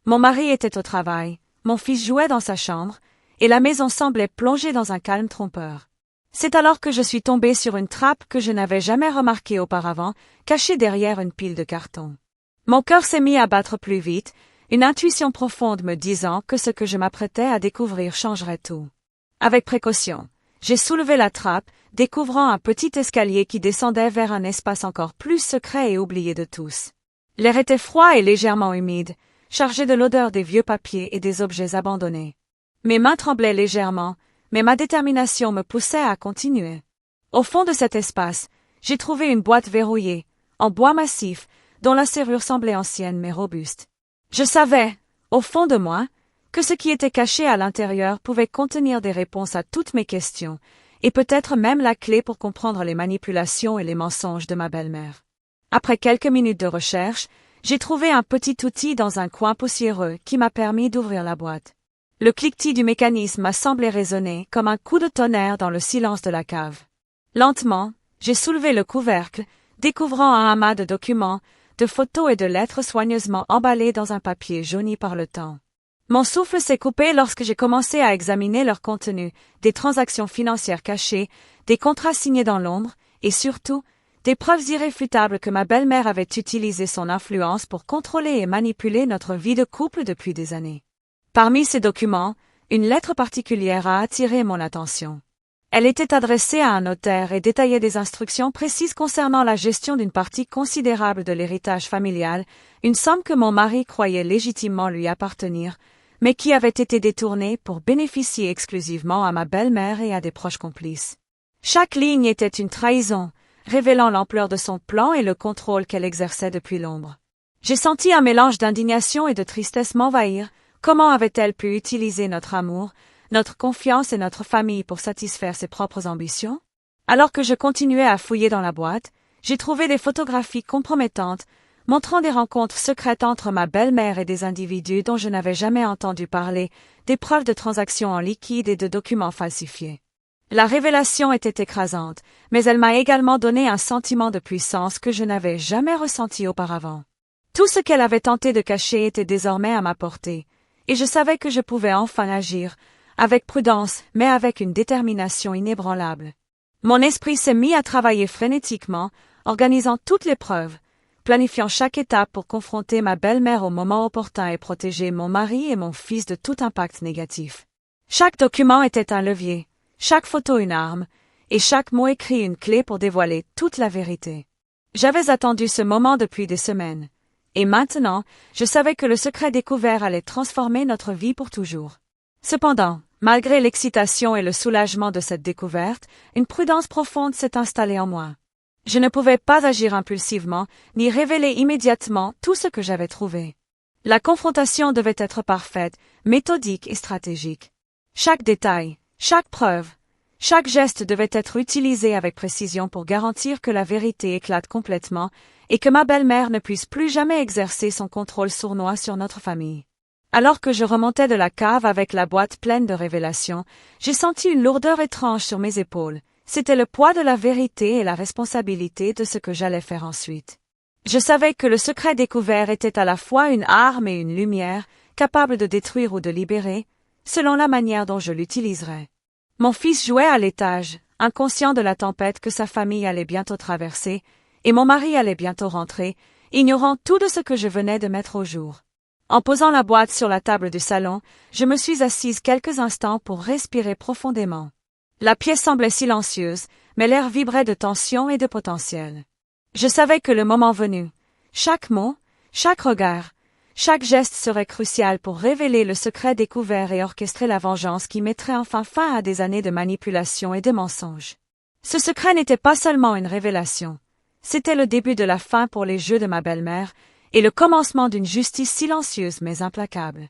Mon mari était au travail, mon fils jouait dans sa chambre, et la maison semblait plongée dans un calme trompeur. C'est alors que je suis tombée sur une trappe que je n'avais jamais remarquée auparavant, cachée derrière une pile de cartons. Mon cœur s'est mis à battre plus vite, une intuition profonde me disant que ce que je m'apprêtais à découvrir changerait tout. Avec précaution, j'ai soulevé la trappe, découvrant un petit escalier qui descendait vers un espace encore plus secret et oublié de tous. L'air était froid et légèrement humide, chargé de l'odeur des vieux papiers et des objets abandonnés. Mes mains tremblaient légèrement, mais ma détermination me poussait à continuer. Au fond de cet espace, j'ai trouvé une boîte verrouillée, en bois massif, dont la serrure semblait ancienne mais robuste. Je savais, au fond de moi, que ce qui était caché à l'intérieur pouvait contenir des réponses à toutes mes questions, et peut-être même la clé pour comprendre les manipulations et les mensonges de ma belle-mère. Après quelques minutes de recherche, j'ai trouvé un petit outil dans un coin poussiéreux qui m'a permis d'ouvrir la boîte. Le cliquetis du mécanisme m'a semblé résonner comme un coup de tonnerre dans le silence de la cave. Lentement, j'ai soulevé le couvercle, découvrant un amas de documents, de photos et de lettres soigneusement emballées dans un papier jauni par le temps. Mon souffle s'est coupé lorsque j'ai commencé à examiner leur contenu, des transactions financières cachées, des contrats signés dans l'ombre, et surtout, des preuves irréfutables que ma belle-mère avait utilisé son influence pour contrôler et manipuler notre vie de couple depuis des années. Parmi ces documents, une lettre particulière a attiré mon attention. Elle était adressée à un notaire et détaillait des instructions précises concernant la gestion d'une partie considérable de l'héritage familial, une somme que mon mari croyait légitimement lui appartenir, mais qui avait été détournée pour bénéficier exclusivement à ma belle-mère et à des proches complices. Chaque ligne était une trahison, révélant l'ampleur de son plan et le contrôle qu'elle exerçait depuis l'ombre. J'ai senti un mélange d'indignation et de tristesse m'envahir. Comment avait-elle pu utiliser notre amour, notre confiance et notre famille pour satisfaire ses propres ambitions? Alors que je continuais à fouiller dans la boîte, j'ai trouvé des photographies compromettantes, montrant des rencontres secrètes entre ma belle-mère et des individus dont je n'avais jamais entendu parler, des preuves de transactions en liquide et de documents falsifiés. La révélation était écrasante, mais elle m'a également donné un sentiment de puissance que je n'avais jamais ressenti auparavant. Tout ce qu'elle avait tenté de cacher était désormais à ma portée, et je savais que je pouvais enfin agir, avec prudence, mais avec une détermination inébranlable. Mon esprit s'est mis à travailler frénétiquement, organisant toutes les preuves, planifiant chaque étape pour confronter ma belle-mère au moment opportun et protéger mon mari et mon fils de tout impact négatif. Chaque document était un levier, chaque photo une arme, et chaque mot écrit une clé pour dévoiler toute la vérité. J'avais attendu ce moment depuis des semaines. Et maintenant, je savais que le secret découvert allait transformer notre vie pour toujours. Cependant, malgré l'excitation et le soulagement de cette découverte, une prudence profonde s'est installée en moi. Je ne pouvais pas agir impulsivement, ni révéler immédiatement tout ce que j'avais trouvé. La confrontation devait être parfaite, méthodique et stratégique. Chaque détail, chaque preuve, chaque geste devait être utilisé avec précision pour garantir que la vérité éclate complètement et que ma belle-mère ne puisse plus jamais exercer son contrôle sournois sur notre famille. Alors que je remontais de la cave avec la boîte pleine de révélations, j'ai senti une lourdeur étrange sur mes épaules. C'était le poids de la vérité et la responsabilité de ce que j'allais faire ensuite. Je savais que le secret découvert était à la fois une arme et une lumière, capable de détruire ou de libérer, selon la manière dont je l'utiliserais. Mon fils jouait à l'étage, inconscient de la tempête que sa famille allait bientôt traverser, et mon mari allait bientôt rentrer, ignorant tout de ce que je venais de mettre au jour. En posant la boîte sur la table du salon, je me suis assise quelques instants pour respirer profondément. La pièce semblait silencieuse, mais l'air vibrait de tension et de potentiel. Je savais que le moment venu, chaque mot, chaque regard, chaque geste serait crucial pour révéler le secret découvert et orchestrer la vengeance qui mettrait enfin fin à des années de manipulation et de mensonges. Ce secret n'était pas seulement une révélation. C'était le début de la fin pour les jeux de ma belle-mère et le commencement d'une justice silencieuse mais implacable.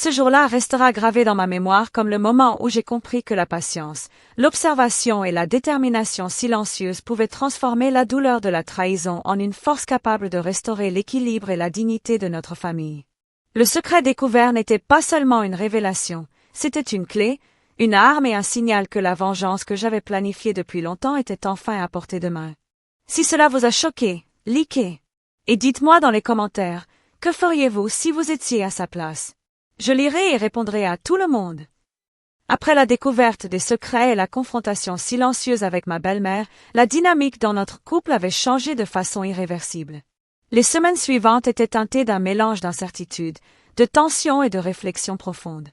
Ce jour-là restera gravé dans ma mémoire comme le moment où j'ai compris que la patience, l'observation et la détermination silencieuse pouvaient transformer la douleur de la trahison en une force capable de restaurer l'équilibre et la dignité de notre famille. Le secret découvert n'était pas seulement une révélation, c'était une clé, une arme et un signal que la vengeance que j'avais planifiée depuis longtemps était enfin à portée de main. Si cela vous a choqué, likez. Et dites-moi dans les commentaires, que feriez-vous si vous étiez à sa place? Je lirai et répondrai à tout le monde. Après la découverte des secrets et la confrontation silencieuse avec ma belle-mère, la dynamique dans notre couple avait changé de façon irréversible. Les semaines suivantes étaient teintées d'un mélange d'incertitude, de tension et de réflexion profonde.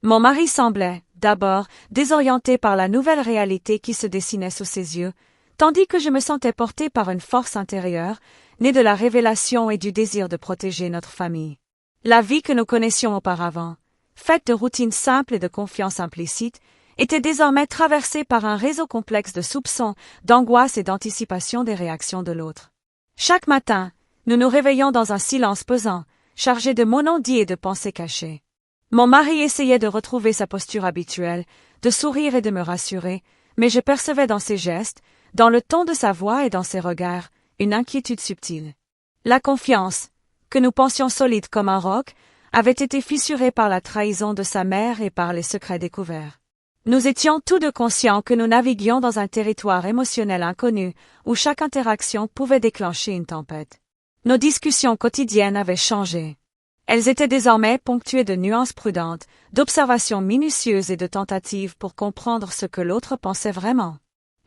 Mon mari semblait, d'abord, désorienté par la nouvelle réalité qui se dessinait sous ses yeux, tandis que je me sentais portée par une force intérieure, née de la révélation et du désir de protéger notre famille. La vie que nous connaissions auparavant, faite de routines simples et de confiance implicite, était désormais traversée par un réseau complexe de soupçons, d'angoisse et d'anticipation des réactions de l'autre. Chaque matin, nous nous réveillions dans un silence pesant, chargé de mots non-dits et de pensées cachées. Mon mari essayait de retrouver sa posture habituelle, de sourire et de me rassurer, mais je percevais dans ses gestes, dans le ton de sa voix et dans ses regards, une inquiétude subtile. La confiance, que nous pensions solide comme un roc, avait été fissurée par la trahison de sa mère et par les secrets découverts. Nous étions tous deux conscients que nous naviguions dans un territoire émotionnel inconnu, où chaque interaction pouvait déclencher une tempête. Nos discussions quotidiennes avaient changé. Elles étaient désormais ponctuées de nuances prudentes, d'observations minutieuses et de tentatives pour comprendre ce que l'autre pensait vraiment.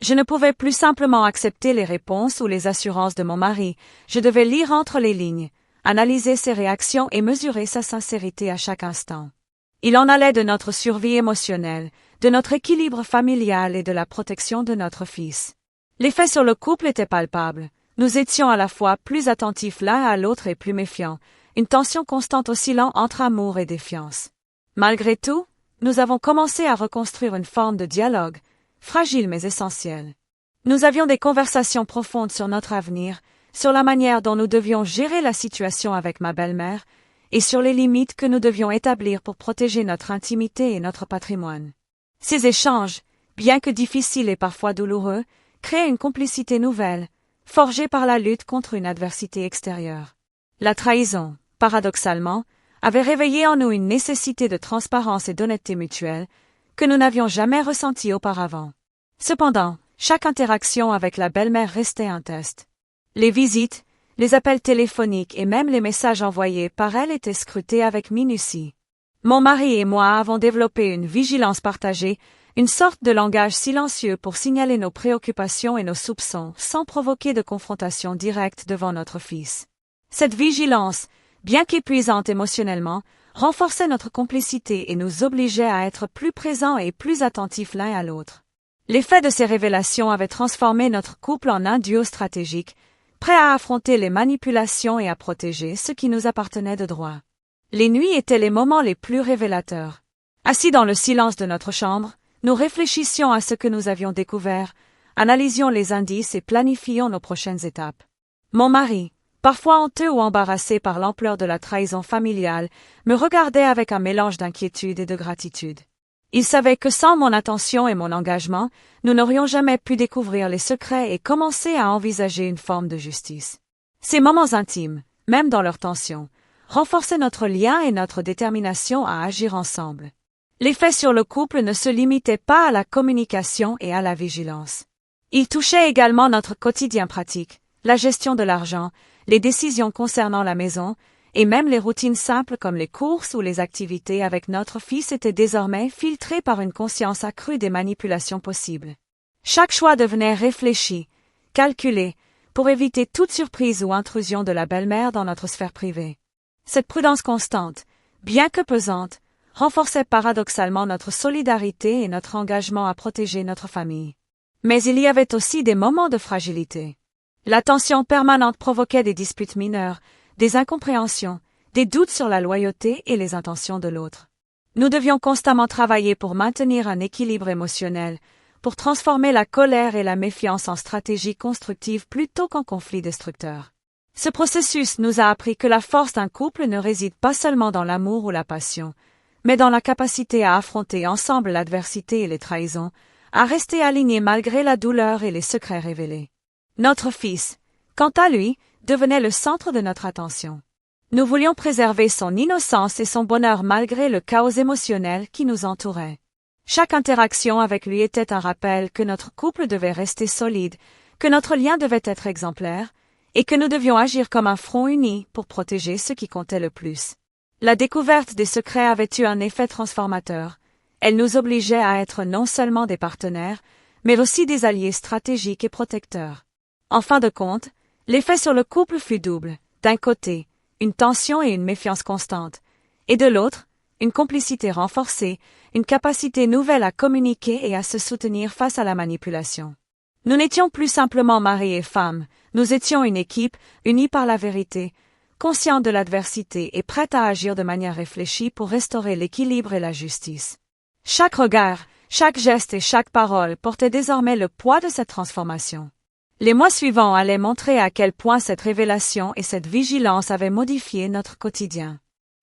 Je ne pouvais plus simplement accepter les réponses ou les assurances de mon mari, je devais lire entre les lignes, analyser ses réactions et mesurer sa sincérité à chaque instant. Il en allait de notre survie émotionnelle, de notre équilibre familial et de la protection de notre fils. L'effet sur le couple était palpable. Nous étions à la fois plus attentifs l'un à l'autre et plus méfiants, une tension constante oscillant entre amour et défiance. Malgré tout, nous avons commencé à reconstruire une forme de dialogue, fragile mais essentiel. Nous avions des conversations profondes sur notre avenir, sur la manière dont nous devions gérer la situation avec ma belle-mère, et sur les limites que nous devions établir pour protéger notre intimité et notre patrimoine. Ces échanges, bien que difficiles et parfois douloureux, créaient une complicité nouvelle, forgée par la lutte contre une adversité extérieure. La trahison, paradoxalement, avait réveillé en nous une nécessité de transparence et d'honnêteté mutuelle, que nous n'avions jamais ressentie auparavant. Cependant, chaque interaction avec la belle-mère restait un test. Les visites, les appels téléphoniques et même les messages envoyés par elle étaient scrutés avec minutie. Mon mari et moi avons développé une vigilance partagée, une sorte de langage silencieux pour signaler nos préoccupations et nos soupçons sans provoquer de confrontation directe devant notre fils. Cette vigilance, bien qu'épuisante émotionnellement, renforçait notre complicité et nous obligeait à être plus présents et plus attentifs l'un à l'autre. L'effet de ces révélations avait transformé notre couple en un duo stratégique, prêt à affronter les manipulations et à protéger ce qui nous appartenait de droit. Les nuits étaient les moments les plus révélateurs. Assis dans le silence de notre chambre, nous réfléchissions à ce que nous avions découvert, analysions les indices et planifions nos prochaines étapes. Mon mari, parfois honteux ou embarrassé par l'ampleur de la trahison familiale, me regardait avec un mélange d'inquiétude et de gratitude. Il savait que sans mon attention et mon engagement, nous n'aurions jamais pu découvrir les secrets et commencer à envisager une forme de justice. Ces moments intimes, même dans leur tension, renforçaient notre lien et notre détermination à agir ensemble. L'effet sur le couple ne se limitait pas à la communication et à la vigilance. Il touchait également notre quotidien pratique, la gestion de l'argent, les décisions concernant la maison, et même les routines simples comme les courses ou les activités avec notre fils étaient désormais filtrées par une conscience accrue des manipulations possibles. Chaque choix devenait réfléchi, calculé, pour éviter toute surprise ou intrusion de la belle-mère dans notre sphère privée. Cette prudence constante, bien que pesante, renforçait paradoxalement notre solidarité et notre engagement à protéger notre famille. Mais il y avait aussi des moments de fragilité. La tension permanente provoquait des disputes mineures, des incompréhensions, des doutes sur la loyauté et les intentions de l'autre. Nous devions constamment travailler pour maintenir un équilibre émotionnel, pour transformer la colère et la méfiance en stratégies constructives plutôt qu'en conflits destructeurs. Ce processus nous a appris que la force d'un couple ne réside pas seulement dans l'amour ou la passion, mais dans la capacité à affronter ensemble l'adversité et les trahisons, à rester alignés malgré la douleur et les secrets révélés. Notre fils, quant à lui, devenait le centre de notre attention. Nous voulions préserver son innocence et son bonheur malgré le chaos émotionnel qui nous entourait. Chaque interaction avec lui était un rappel que notre couple devait rester solide, que notre lien devait être exemplaire, et que nous devions agir comme un front uni pour protéger ce qui comptait le plus. La découverte des secrets avait eu un effet transformateur. Elle nous obligeait à être non seulement des partenaires, mais aussi des alliés stratégiques et protecteurs. En fin de compte, l'effet sur le couple fut double. D'un côté, une tension et une méfiance constante, et de l'autre, une complicité renforcée, une capacité nouvelle à communiquer et à se soutenir face à la manipulation. Nous n'étions plus simplement mari et femme, nous étions une équipe, unie par la vérité, consciente de l'adversité et prête à agir de manière réfléchie pour restaurer l'équilibre et la justice. Chaque regard, chaque geste et chaque parole portaient désormais le poids de cette transformation. Les mois suivants allaient montrer à quel point cette révélation et cette vigilance avaient modifié notre quotidien.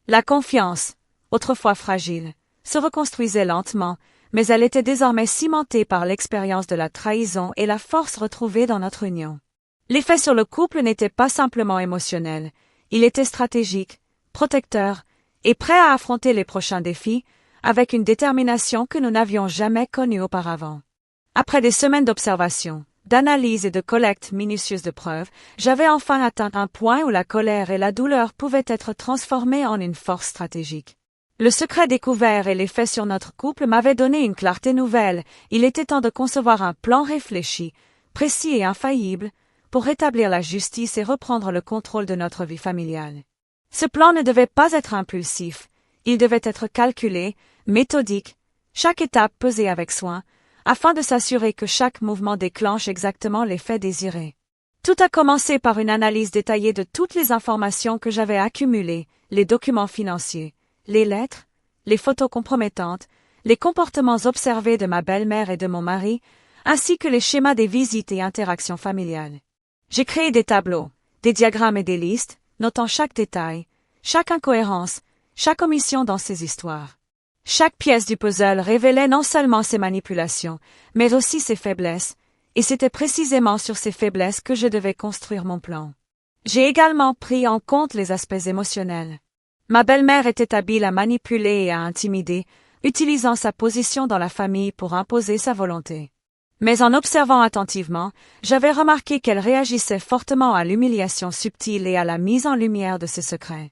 La confiance, autrefois fragile, se reconstruisait lentement, mais elle était désormais cimentée par l'expérience de la trahison et la force retrouvée dans notre union. L'effet sur le couple n'était pas simplement émotionnel, il était stratégique, protecteur, et prêt à affronter les prochains défis, avec une détermination que nous n'avions jamais connue auparavant. Après des semaines d'observation, d'analyse et de collecte minutieuse de preuves, j'avais enfin atteint un point où la colère et la douleur pouvaient être transformées en une force stratégique. Le secret découvert et l'effet sur notre couple m'avaient donné une clarté nouvelle. Il était temps de concevoir un plan réfléchi, précis et infaillible, pour rétablir la justice et reprendre le contrôle de notre vie familiale. Ce plan ne devait pas être impulsif, il devait être calculé, méthodique, chaque étape pesée avec soin, afin de s'assurer que chaque mouvement déclenche exactement l'effet désiré. Tout a commencé par une analyse détaillée de toutes les informations que j'avais accumulées, les documents financiers, les lettres, les photos compromettantes, les comportements observés de ma belle-mère et de mon mari, ainsi que les schémas des visites et interactions familiales. J'ai créé des tableaux, des diagrammes et des listes, notant chaque détail, chaque incohérence, chaque omission dans ces histoires. Chaque pièce du puzzle révélait non seulement ses manipulations, mais aussi ses faiblesses, et c'était précisément sur ces faiblesses que je devais construire mon plan. J'ai également pris en compte les aspects émotionnels. Ma belle-mère était habile à manipuler et à intimider, utilisant sa position dans la famille pour imposer sa volonté. Mais en observant attentivement, j'avais remarqué qu'elle réagissait fortement à l'humiliation subtile et à la mise en lumière de ses secrets.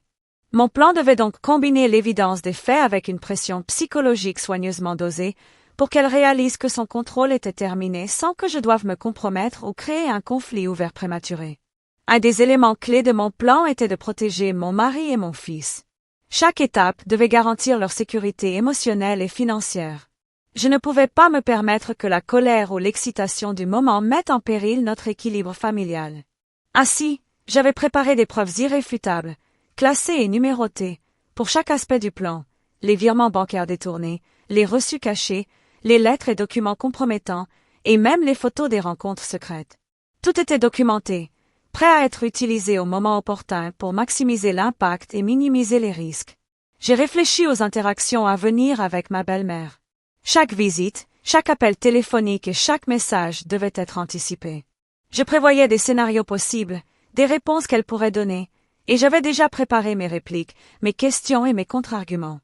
Mon plan devait donc combiner l'évidence des faits avec une pression psychologique soigneusement dosée, pour qu'elle réalise que son contrôle était terminé sans que je doive me compromettre ou créer un conflit ouvert prématuré. Un des éléments clés de mon plan était de protéger mon mari et mon fils. Chaque étape devait garantir leur sécurité émotionnelle et financière. Je ne pouvais pas me permettre que la colère ou l'excitation du moment mettent en péril notre équilibre familial. Ainsi, j'avais préparé des preuves irréfutables, classées et numérotées, pour chaque aspect du plan, les virements bancaires détournés, les reçus cachés, les lettres et documents compromettants, et même les photos des rencontres secrètes. Tout était documenté, prêt à être utilisé au moment opportun pour maximiser l'impact et minimiser les risques. J'ai réfléchi aux interactions à venir avec ma belle-mère. Chaque visite, chaque appel téléphonique et chaque message devait être anticipé. Je prévoyais des scénarios possibles, des réponses qu'elle pourrait donner, et j'avais déjà préparé mes répliques, mes questions et mes contre-arguments.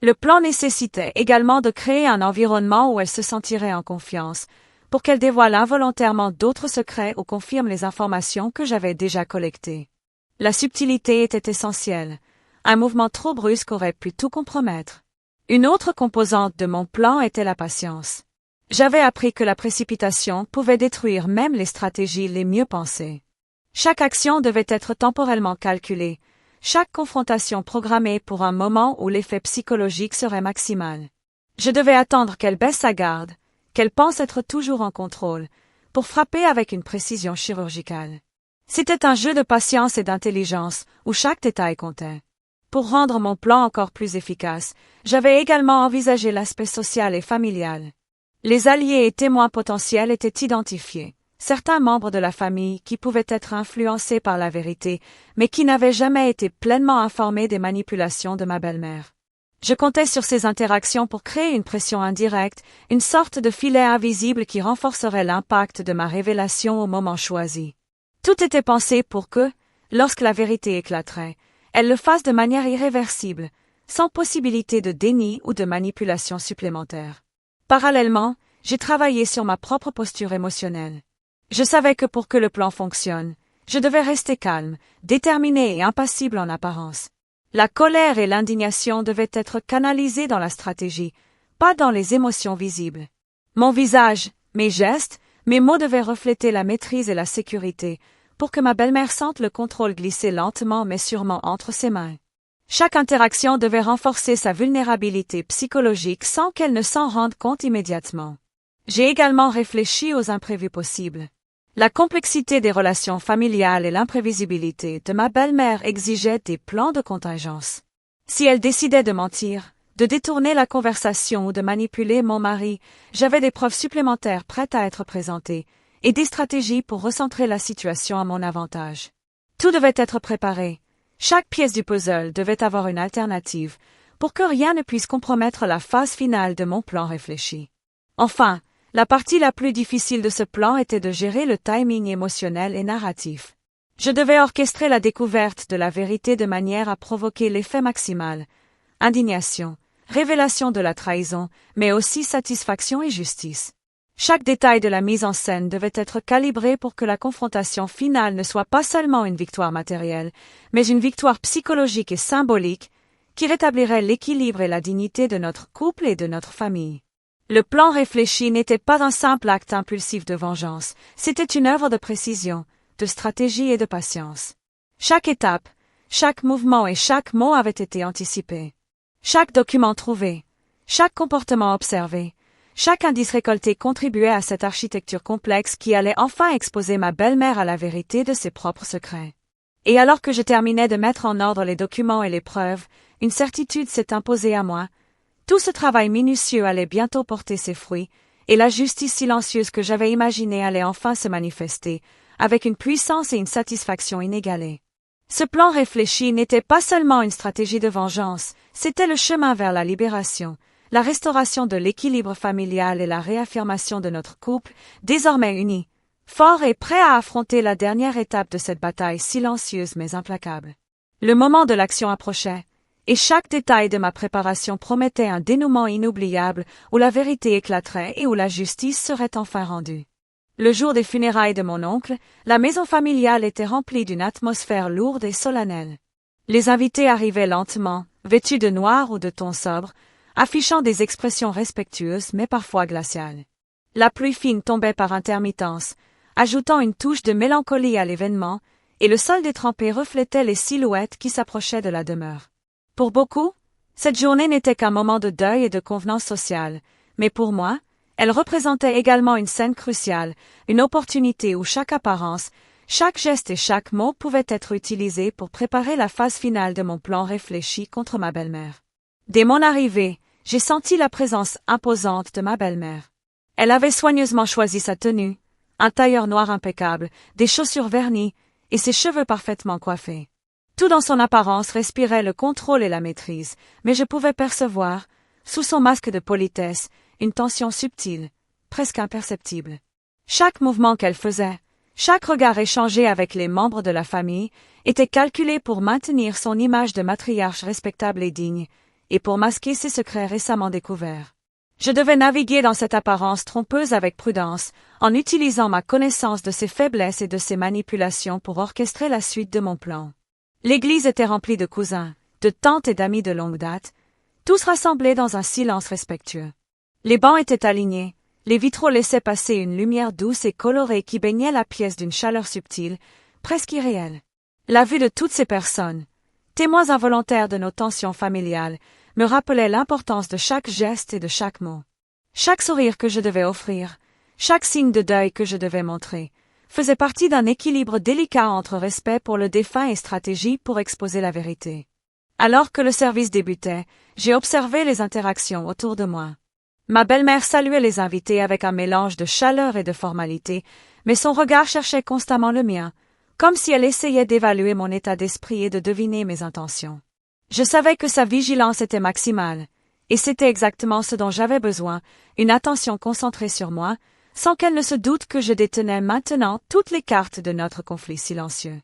Le plan nécessitait également de créer un environnement où elle se sentirait en confiance, pour qu'elle dévoile involontairement d'autres secrets ou confirme les informations que j'avais déjà collectées. La subtilité était essentielle. Un mouvement trop brusque aurait pu tout compromettre. Une autre composante de mon plan était la patience. J'avais appris que la précipitation pouvait détruire même les stratégies les mieux pensées. Chaque action devait être temporellement calculée, chaque confrontation programmée pour un moment où l'effet psychologique serait maximal. Je devais attendre qu'elle baisse sa garde, qu'elle pense être toujours en contrôle, pour frapper avec une précision chirurgicale. C'était un jeu de patience et d'intelligence, où chaque détail comptait. Pour rendre mon plan encore plus efficace, j'avais également envisagé l'aspect social et familial. Les alliés et témoins potentiels étaient identifiés. Certains membres de la famille qui pouvaient être influencés par la vérité, mais qui n'avaient jamais été pleinement informés des manipulations de ma belle-mère. Je comptais sur ces interactions pour créer une pression indirecte, une sorte de filet invisible qui renforcerait l'impact de ma révélation au moment choisi. Tout était pensé pour que, lorsque la vérité éclaterait, elle le fasse de manière irréversible, sans possibilité de déni ou de manipulation supplémentaire. Parallèlement, j'ai travaillé sur ma propre posture émotionnelle. Je savais que pour que le plan fonctionne, je devais rester calme, déterminé et impassible en apparence. La colère et l'indignation devaient être canalisées dans la stratégie, pas dans les émotions visibles. Mon visage, mes gestes, mes mots devaient refléter la maîtrise et la sécurité, pour que ma belle-mère sente le contrôle glisser lentement mais sûrement entre ses mains. Chaque interaction devait renforcer sa vulnérabilité psychologique sans qu'elle ne s'en rende compte immédiatement. J'ai également réfléchi aux imprévus possibles. La complexité des relations familiales et l'imprévisibilité de ma belle-mère exigeaient des plans de contingence. Si elle décidait de mentir, de détourner la conversation ou de manipuler mon mari, j'avais des preuves supplémentaires prêtes à être présentées, et des stratégies pour recentrer la situation à mon avantage. Tout devait être préparé. Chaque pièce du puzzle devait avoir une alternative, pour que rien ne puisse compromettre la phase finale de mon plan réfléchi. Enfin, la partie la plus difficile de ce plan était de gérer le timing émotionnel et narratif. Je devais orchestrer la découverte de la vérité de manière à provoquer l'effet maximal, indignation, révélation de la trahison, mais aussi satisfaction et justice. Chaque détail de la mise en scène devait être calibré pour que la confrontation finale ne soit pas seulement une victoire matérielle, mais une victoire psychologique et symbolique qui rétablirait l'équilibre et la dignité de notre couple et de notre famille. Le plan réfléchi n'était pas un simple acte impulsif de vengeance, c'était une œuvre de précision, de stratégie et de patience. Chaque étape, chaque mouvement et chaque mot avait été anticipé. Chaque document trouvé, chaque comportement observé, chaque indice récolté contribuait à cette architecture complexe qui allait enfin exposer ma belle-mère à la vérité de ses propres secrets. Et alors que je terminais de mettre en ordre les documents et les preuves, une certitude s'est imposée à moi. Tout ce travail minutieux allait bientôt porter ses fruits, et la justice silencieuse que j'avais imaginée allait enfin se manifester, avec une puissance et une satisfaction inégalées. Ce plan réfléchi n'était pas seulement une stratégie de vengeance, c'était le chemin vers la libération, la restauration de l'équilibre familial et la réaffirmation de notre couple, désormais uni, fort et prêt à affronter la dernière étape de cette bataille silencieuse mais implacable. Le moment de l'action approchait, et chaque détail de ma préparation promettait un dénouement inoubliable où la vérité éclaterait et où la justice serait enfin rendue. Le jour des funérailles de mon oncle, la maison familiale était remplie d'une atmosphère lourde et solennelle. Les invités arrivaient lentement, vêtus de noir ou de tons sobres, affichant des expressions respectueuses mais parfois glaciales. La pluie fine tombait par intermittence, ajoutant une touche de mélancolie à l'événement, et le sol détrempé reflétait les silhouettes qui s'approchaient de la demeure. Pour beaucoup, cette journée n'était qu'un moment de deuil et de convenance sociale, mais pour moi, elle représentait également une scène cruciale, une opportunité où chaque apparence, chaque geste et chaque mot pouvaient être utilisés pour préparer la phase finale de mon plan réfléchi contre ma belle-mère. Dès mon arrivée, j'ai senti la présence imposante de ma belle-mère. Elle avait soigneusement choisi sa tenue, un tailleur noir impeccable, des chaussures vernies et ses cheveux parfaitement coiffés. Tout dans son apparence respirait le contrôle et la maîtrise, mais je pouvais percevoir, sous son masque de politesse, une tension subtile, presque imperceptible. Chaque mouvement qu'elle faisait, chaque regard échangé avec les membres de la famille, était calculé pour maintenir son image de matriarche respectable et digne, et pour masquer ses secrets récemment découverts. Je devais naviguer dans cette apparence trompeuse avec prudence, en utilisant ma connaissance de ses faiblesses et de ses manipulations pour orchestrer la suite de mon plan. L'église était remplie de cousins, de tantes et d'amis de longue date, tous rassemblés dans un silence respectueux. Les bancs étaient alignés, les vitraux laissaient passer une lumière douce et colorée qui baignait la pièce d'une chaleur subtile, presque irréelle. La vue de toutes ces personnes, témoins involontaires de nos tensions familiales, me rappelait l'importance de chaque geste et de chaque mot. Chaque sourire que je devais offrir, chaque signe de deuil que je devais montrer, faisait partie d'un équilibre délicat entre respect pour le défunt et stratégie pour exposer la vérité. Alors que le service débutait, j'ai observé les interactions autour de moi. Ma belle-mère saluait les invités avec un mélange de chaleur et de formalité, mais son regard cherchait constamment le mien, comme si elle essayait d'évaluer mon état d'esprit et de deviner mes intentions. Je savais que sa vigilance était maximale, et c'était exactement ce dont j'avais besoin, une attention concentrée sur moi, sans qu'elle ne se doute que je détenais maintenant toutes les cartes de notre conflit silencieux.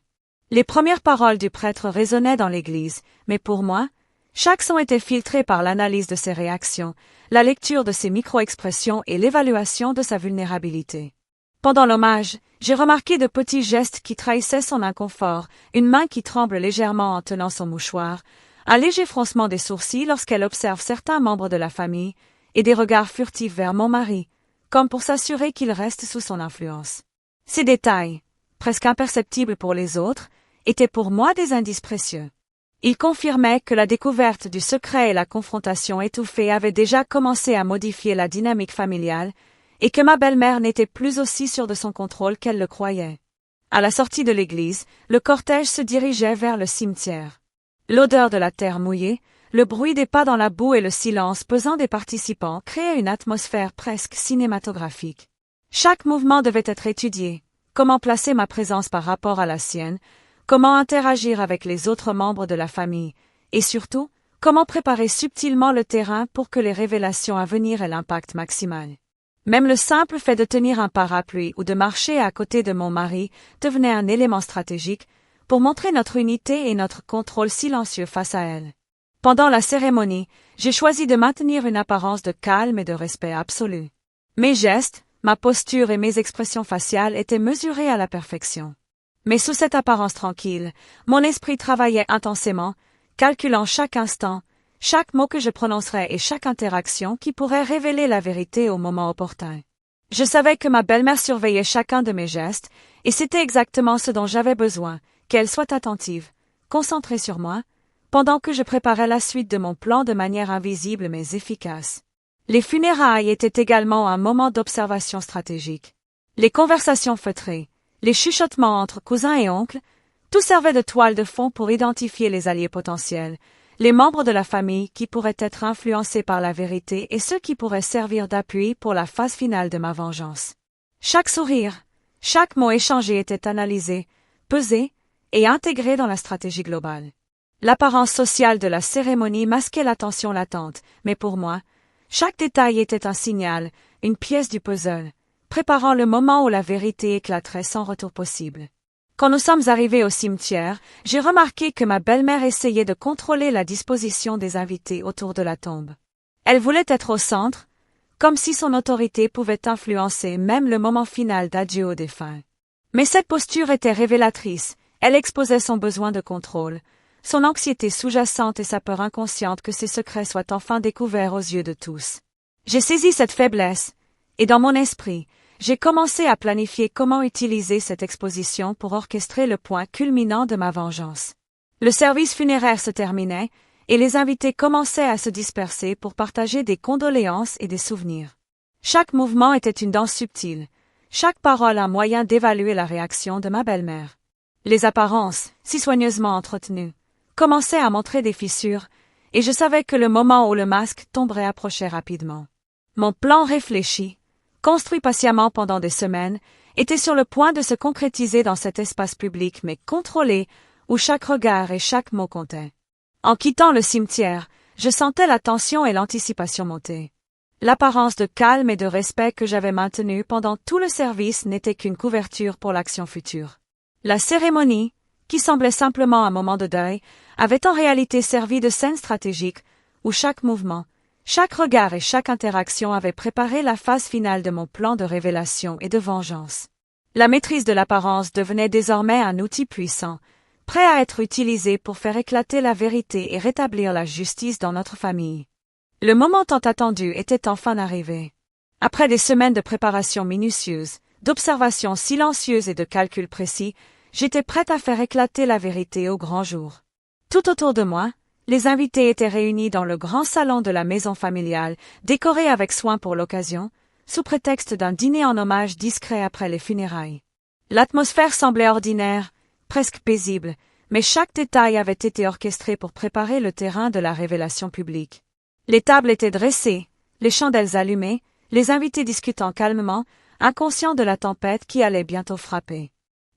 Les premières paroles du prêtre résonnaient dans l'église, mais pour moi, chaque son était filtré par l'analyse de ses réactions, la lecture de ses micro-expressions et l'évaluation de sa vulnérabilité. Pendant l'hommage, j'ai remarqué de petits gestes qui trahissaient son inconfort, une main qui tremble légèrement en tenant son mouchoir, un léger froncement des sourcils lorsqu'elle observe certains membres de la famille, et des regards furtifs vers mon mari, comme pour s'assurer qu'il reste sous son influence. Ces détails, presque imperceptibles pour les autres, étaient pour moi des indices précieux. Ils confirmaient que la découverte du secret et la confrontation étouffée avaient déjà commencé à modifier la dynamique familiale, et que ma belle-mère n'était plus aussi sûre de son contrôle qu'elle le croyait. À la sortie de l'église, le cortège se dirigeait vers le cimetière. L'odeur de la terre mouillée, le bruit des pas dans la boue et le silence pesant des participants créaient une atmosphère presque cinématographique. Chaque mouvement devait être étudié. Comment placer ma présence par rapport à la sienne, comment interagir avec les autres membres de la famille, et surtout, comment préparer subtilement le terrain pour que les révélations à venir aient l'impact maximal. Même le simple fait de tenir un parapluie ou de marcher à côté de mon mari devenait un élément stratégique pour montrer notre unité et notre contrôle silencieux face à elle. Pendant la cérémonie, j'ai choisi de maintenir une apparence de calme et de respect absolu. Mes gestes, ma posture et mes expressions faciales étaient mesurés à la perfection. Mais sous cette apparence tranquille, mon esprit travaillait intensément, calculant chaque instant, chaque mot que je prononcerais et chaque interaction qui pourrait révéler la vérité au moment opportun. Je savais que ma belle-mère surveillait chacun de mes gestes, et c'était exactement ce dont j'avais besoin, qu'elle soit attentive, concentrée sur moi, pendant que je préparais la suite de mon plan de manière invisible mais efficace. Les funérailles étaient également un moment d'observation stratégique. Les conversations feutrées, les chuchotements entre cousins et oncles, tout servait de toile de fond pour identifier les alliés potentiels, les membres de la famille qui pourraient être influencés par la vérité et ceux qui pourraient servir d'appui pour la phase finale de ma vengeance. Chaque sourire, chaque mot échangé était analysé, pesé et intégré dans la stratégie globale. L'apparence sociale de la cérémonie masquait la tension latente, mais pour moi, chaque détail était un signal, une pièce du puzzle, préparant le moment où la vérité éclaterait sans retour possible. Quand nous sommes arrivés au cimetière, j'ai remarqué que ma belle-mère essayait de contrôler la disposition des invités autour de la tombe. Elle voulait être au centre, comme si son autorité pouvait influencer même le moment final d'adieu aux défunts. Mais cette posture était révélatrice, elle exposait son besoin de contrôle, son anxiété sous-jacente et sa peur inconsciente que ses secrets soient enfin découverts aux yeux de tous. J'ai saisi cette faiblesse, et dans mon esprit, j'ai commencé à planifier comment utiliser cette exposition pour orchestrer le point culminant de ma vengeance. Le service funéraire se terminait, et les invités commençaient à se disperser pour partager des condoléances et des souvenirs. Chaque mouvement était une danse subtile, chaque parole un moyen d'évaluer la réaction de ma belle-mère. Les apparences, si soigneusement entretenues, commençaient à montrer des fissures, et je savais que le moment où le masque tomberait approchait rapidement. Mon plan réfléchi, construit patiemment pendant des semaines, était sur le point de se concrétiser dans cet espace public mais contrôlé, où chaque regard et chaque mot comptaient. En quittant le cimetière, je sentais la tension et l'anticipation monter. L'apparence de calme et de respect que j'avais maintenue pendant tout le service n'était qu'une couverture pour l'action future. La cérémonie, qui semblait simplement un moment de deuil, avait en réalité servi de scène stratégique, où chaque mouvement, chaque regard et chaque interaction avait préparé la phase finale de mon plan de révélation et de vengeance. La maîtrise de l'apparence devenait désormais un outil puissant, prêt à être utilisé pour faire éclater la vérité et rétablir la justice dans notre famille. Le moment tant attendu était enfin arrivé. Après des semaines de préparation minutieuse, d'observation silencieuse et de calculs précis, j'étais prête à faire éclater la vérité au grand jour. Tout autour de moi, les invités étaient réunis dans le grand salon de la maison familiale, décoré avec soin pour l'occasion, sous prétexte d'un dîner en hommage discret après les funérailles. L'atmosphère semblait ordinaire, presque paisible, mais chaque détail avait été orchestré pour préparer le terrain de la révélation publique. Les tables étaient dressées, les chandelles allumées, les invités discutant calmement, inconscients de la tempête qui allait bientôt frapper.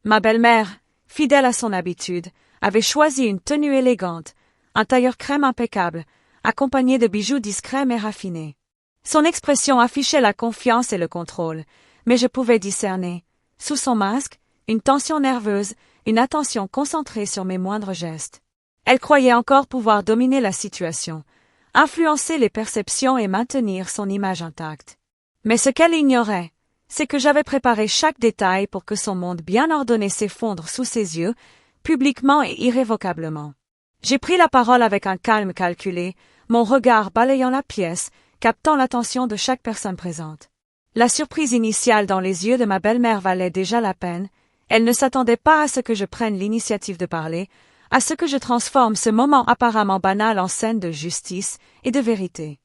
Ma belle-mère, fidèle à son habitude, avait choisi une tenue élégante, un tailleur crème impeccable, accompagné de bijoux discrets mais raffinés. Son expression affichait la confiance et le contrôle, mais je pouvais discerner, sous son masque, une tension nerveuse, une attention concentrée sur mes moindres gestes. Elle croyait encore pouvoir dominer la situation, influencer les perceptions et maintenir son image intacte. Mais ce qu'elle ignorait, c'est que j'avais préparé chaque détail pour que son monde bien ordonné s'effondre sous ses yeux, publiquement et irrévocablement. J'ai pris la parole avec un calme calculé, mon regard balayant la pièce, captant l'attention de chaque personne présente. La surprise initiale dans les yeux de ma belle-mère valait déjà la peine. Elle ne s'attendait pas à ce que je prenne l'initiative de parler, à ce que je transforme ce moment apparemment banal en scène de justice et de vérité.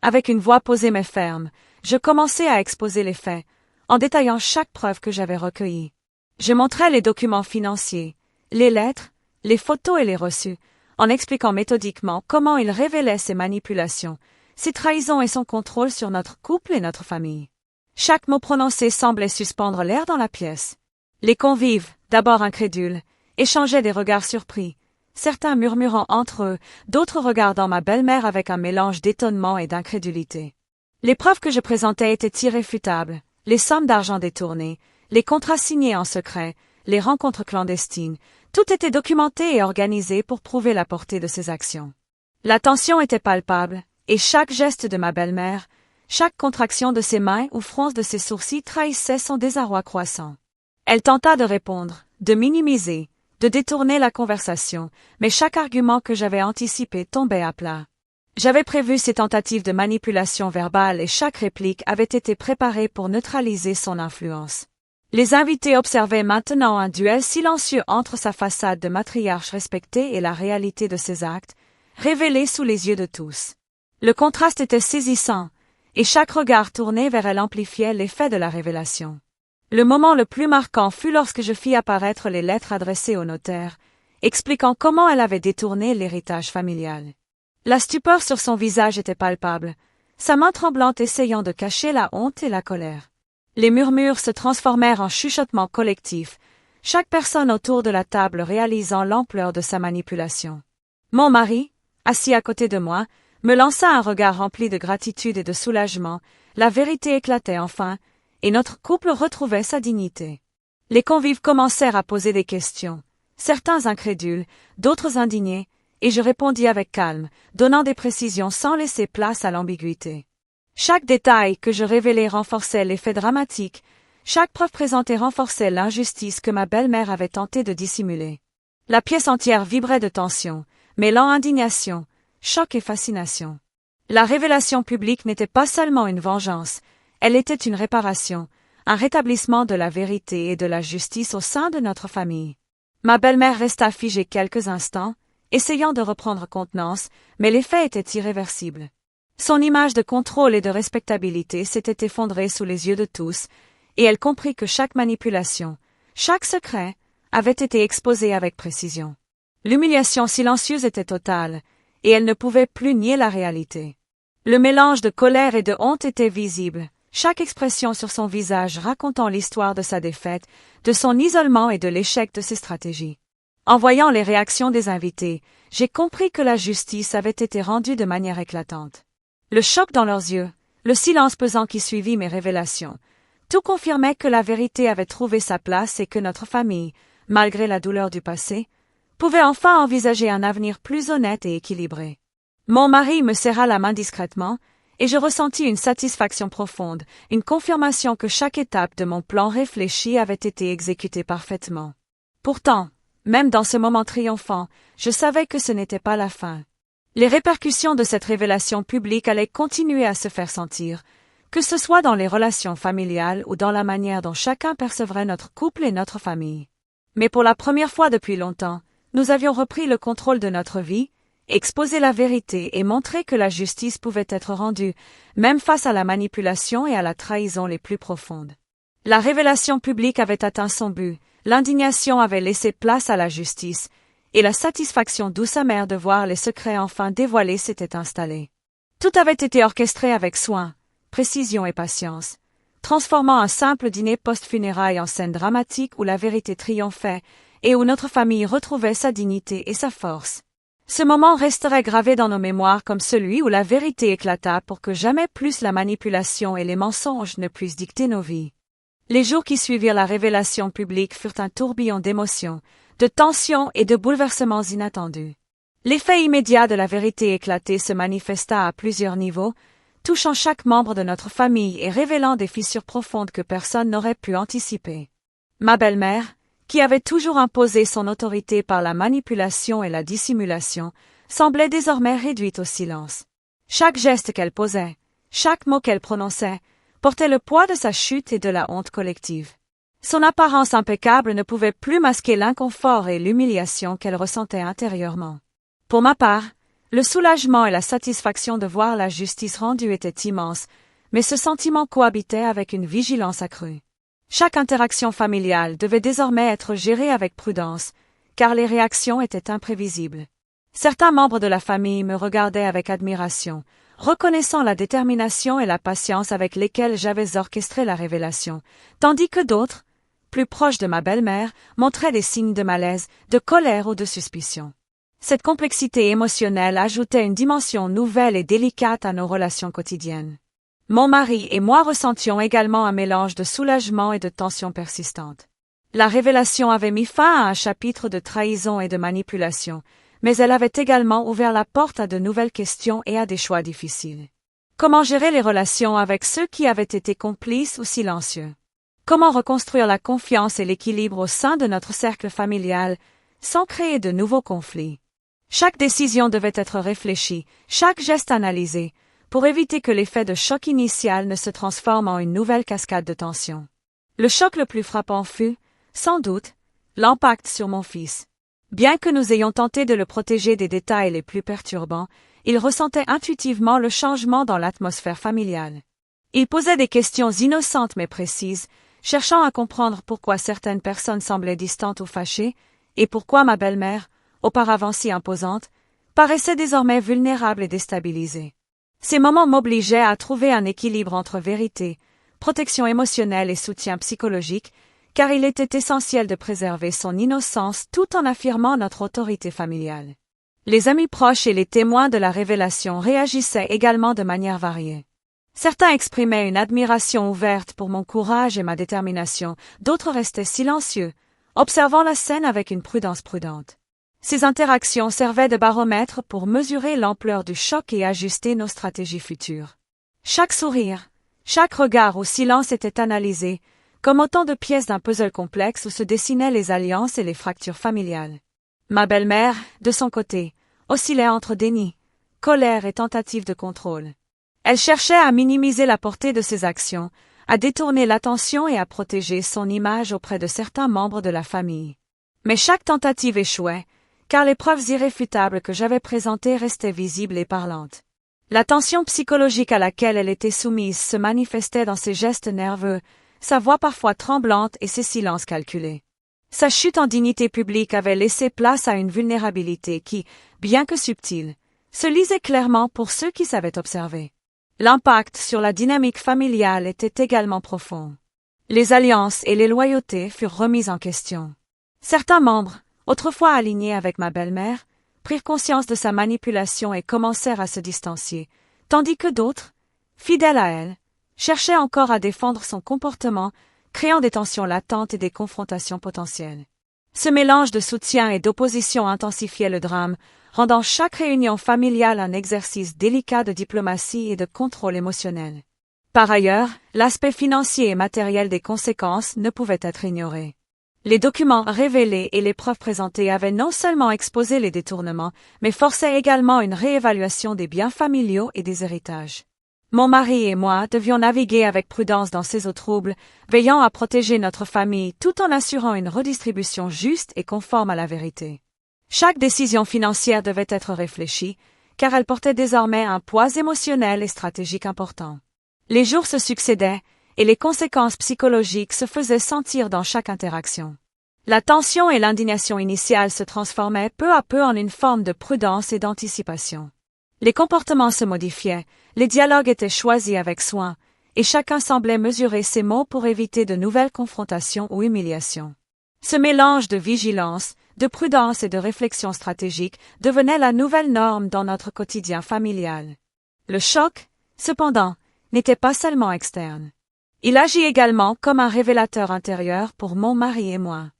Avec une voix posée mais ferme, je commençai à exposer les faits, en détaillant chaque preuve que j'avais recueillie. Je montrais les documents financiers, les lettres, les photos et les reçus, en expliquant méthodiquement comment ils révélaient ses manipulations, ses trahisons et son contrôle sur notre couple et notre famille. Chaque mot prononcé semblait suspendre l'air dans la pièce. Les convives, d'abord incrédules, échangeaient des regards surpris, certains murmurant entre eux, d'autres regardant ma belle-mère avec un mélange d'étonnement et d'incrédulité. Les preuves que je présentais étaient irréfutables, les sommes d'argent détournées, les contrats signés en secret, les rencontres clandestines, tout était documenté et organisé pour prouver la portée de ses actions. La tension était palpable, et chaque geste de ma belle-mère, chaque contraction de ses mains ou fronce de ses sourcils trahissait son désarroi croissant. Elle tenta de répondre, de minimiser, de détourner la conversation, mais chaque argument que j'avais anticipé tombait à plat. J'avais prévu ces tentatives de manipulation verbale et chaque réplique avait été préparée pour neutraliser son influence. Les invités observaient maintenant un duel silencieux entre sa façade de matriarche respectée et la réalité de ses actes, révélée sous les yeux de tous. Le contraste était saisissant, et chaque regard tourné vers elle amplifiait l'effet de la révélation. Le moment le plus marquant fut lorsque je fis apparaître les lettres adressées au notaire, expliquant comment elle avait détourné l'héritage familial. La stupeur sur son visage était palpable, sa main tremblante essayant de cacher la honte et la colère. Les murmures se transformèrent en chuchotements collectifs, chaque personne autour de la table réalisant l'ampleur de sa manipulation. Mon mari, assis à côté de moi, me lança un regard rempli de gratitude et de soulagement, la vérité éclatait enfin, et notre couple retrouvait sa dignité. Les convives commencèrent à poser des questions, certains incrédules, d'autres indignés, et je répondis avec calme, donnant des précisions sans laisser place à l'ambiguïté. Chaque détail que je révélais renforçait l'effet dramatique, chaque preuve présentée renforçait l'injustice que ma belle-mère avait tenté de dissimuler. La pièce entière vibrait de tension, mêlant indignation, choc et fascination. La révélation publique n'était pas seulement une vengeance, elle était une réparation, un rétablissement de la vérité et de la justice au sein de notre famille. Ma belle-mère resta figée quelques instants, essayant de reprendre contenance, mais l'effet était irréversible. Son image de contrôle et de respectabilité s'était effondrée sous les yeux de tous, et elle comprit que chaque manipulation, chaque secret, avait été exposé avec précision. L'humiliation silencieuse était totale, et elle ne pouvait plus nier la réalité. Le mélange de colère et de honte était visible, chaque expression sur son visage racontant l'histoire de sa défaite, de son isolement et de l'échec de ses stratégies. En voyant les réactions des invités, j'ai compris que la justice avait été rendue de manière éclatante. Le choc dans leurs yeux, le silence pesant qui suivit mes révélations, tout confirmait que la vérité avait trouvé sa place et que notre famille, malgré la douleur du passé, pouvait enfin envisager un avenir plus honnête et équilibré. Mon mari me serra la main discrètement, et je ressentis une satisfaction profonde, une confirmation que chaque étape de mon plan réfléchi avait été exécutée parfaitement. Pourtant, même dans ce moment triomphant, je savais que ce n'était pas la fin. Les répercussions de cette révélation publique allaient continuer à se faire sentir, que ce soit dans les relations familiales ou dans la manière dont chacun percevrait notre couple et notre famille. Mais pour la première fois depuis longtemps, nous avions repris le contrôle de notre vie, exposé la vérité et montré que la justice pouvait être rendue, même face à la manipulation et à la trahison les plus profondes. La révélation publique avait atteint son but, l'indignation avait laissé place à la justice, et la satisfaction douce amère de voir les secrets enfin dévoilés s'était installée. Tout avait été orchestré avec soin, précision et patience, transformant un simple dîner post-funérailles en scène dramatique où la vérité triomphait et où notre famille retrouvait sa dignité et sa force. Ce moment resterait gravé dans nos mémoires comme celui où la vérité éclata pour que jamais plus la manipulation et les mensonges ne puissent dicter nos vies. Les jours qui suivirent la révélation publique furent un tourbillon d'émotions, de tensions et de bouleversements inattendus. L'effet immédiat de la vérité éclatée se manifesta à plusieurs niveaux, touchant chaque membre de notre famille et révélant des fissures profondes que personne n'aurait pu anticiper. Ma belle-mère, qui avait toujours imposé son autorité par la manipulation et la dissimulation, semblait désormais réduite au silence. Chaque geste qu'elle posait, chaque mot qu'elle prononçait, portait le poids de sa chute et de la honte collective. Son apparence impeccable ne pouvait plus masquer l'inconfort et l'humiliation qu'elle ressentait intérieurement. Pour ma part, le soulagement et la satisfaction de voir la justice rendue étaient immenses, mais ce sentiment cohabitait avec une vigilance accrue. Chaque interaction familiale devait désormais être gérée avec prudence, car les réactions étaient imprévisibles. Certains membres de la famille me regardaient avec admiration, reconnaissant la détermination et la patience avec lesquelles j'avais orchestré la révélation, tandis que d'autres, plus proches de ma belle-mère, montraient des signes de malaise, de colère ou de suspicion. Cette complexité émotionnelle ajoutait une dimension nouvelle et délicate à nos relations quotidiennes. Mon mari et moi ressentions également un mélange de soulagement et de tension persistante. La révélation avait mis fin à un chapitre de trahison et de manipulation, mais elle avait également ouvert la porte à de nouvelles questions et à des choix difficiles. Comment gérer les relations avec ceux qui avaient été complices ou silencieux? Comment reconstruire la confiance et l'équilibre au sein de notre cercle familial, sans créer de nouveaux conflits? Chaque décision devait être réfléchie, chaque geste analysé, pour éviter que l'effet de choc initial ne se transforme en une nouvelle cascade de tension. Le choc le plus frappant fut, sans doute, l'impact sur mon fils. Bien que nous ayons tenté de le protéger des détails les plus perturbants, il ressentait intuitivement le changement dans l'atmosphère familiale. Il posait des questions innocentes mais précises, cherchant à comprendre pourquoi certaines personnes semblaient distantes ou fâchées, et pourquoi ma belle-mère, auparavant si imposante, paraissait désormais vulnérable et déstabilisée. Ces moments m'obligeaient à trouver un équilibre entre vérité, protection émotionnelle et soutien psychologique, car il était essentiel de préserver son innocence tout en affirmant notre autorité familiale. Les amis proches et les témoins de la révélation réagissaient également de manière variée. Certains exprimaient une admiration ouverte pour mon courage et ma détermination, d'autres restaient silencieux, observant la scène avec une prudence prudente. Ces interactions servaient de baromètre pour mesurer l'ampleur du choc et ajuster nos stratégies futures. Chaque sourire, chaque regard ou silence était analysé, comme autant de pièces d'un puzzle complexe où se dessinaient les alliances et les fractures familiales. Ma belle-mère, de son côté, oscillait entre déni, colère et tentative de contrôle. Elle cherchait à minimiser la portée de ses actions, à détourner l'attention et à protéger son image auprès de certains membres de la famille. Mais chaque tentative échouait, car les preuves irréfutables que j'avais présentées restaient visibles et parlantes. La tension psychologique à laquelle elle était soumise se manifestait dans ses gestes nerveux, sa voix parfois tremblante et ses silences calculés. Sa chute en dignité publique avait laissé place à une vulnérabilité qui, bien que subtile, se lisait clairement pour ceux qui savaient observer. L'impact sur la dynamique familiale était également profond. Les alliances et les loyautés furent remises en question. Certains membres, autrefois alignés avec ma belle-mère, prirent conscience de sa manipulation et commencèrent à se distancier, tandis que d'autres, fidèles à elle, cherchaient encore à défendre son comportement, créant des tensions latentes et des confrontations potentielles. Ce mélange de soutien et d'opposition intensifiait le drame, rendant chaque réunion familiale un exercice délicat de diplomatie et de contrôle émotionnel. Par ailleurs, l'aspect financier et matériel des conséquences ne pouvait être ignoré. Les documents révélés et les preuves présentées avaient non seulement exposé les détournements, mais forçaient également une réévaluation des biens familiaux et des héritages. Mon mari et moi devions naviguer avec prudence dans ces eaux troubles, veillant à protéger notre famille tout en assurant une redistribution juste et conforme à la vérité. Chaque décision financière devait être réfléchie, car elle portait désormais un poids émotionnel et stratégique important. Les jours se succédaient, et les conséquences psychologiques se faisaient sentir dans chaque interaction. La tension et l'indignation initiale se transformaient peu à peu en une forme de prudence et d'anticipation. Les comportements se modifiaient, les dialogues étaient choisis avec soin, et chacun semblait mesurer ses mots pour éviter de nouvelles confrontations ou humiliations. Ce mélange de vigilance, de prudence et de réflexion stratégique devenait la nouvelle norme dans notre quotidien familial. Le choc, cependant, n'était pas seulement externe. Il agit également comme un révélateur intérieur pour mon mari et moi.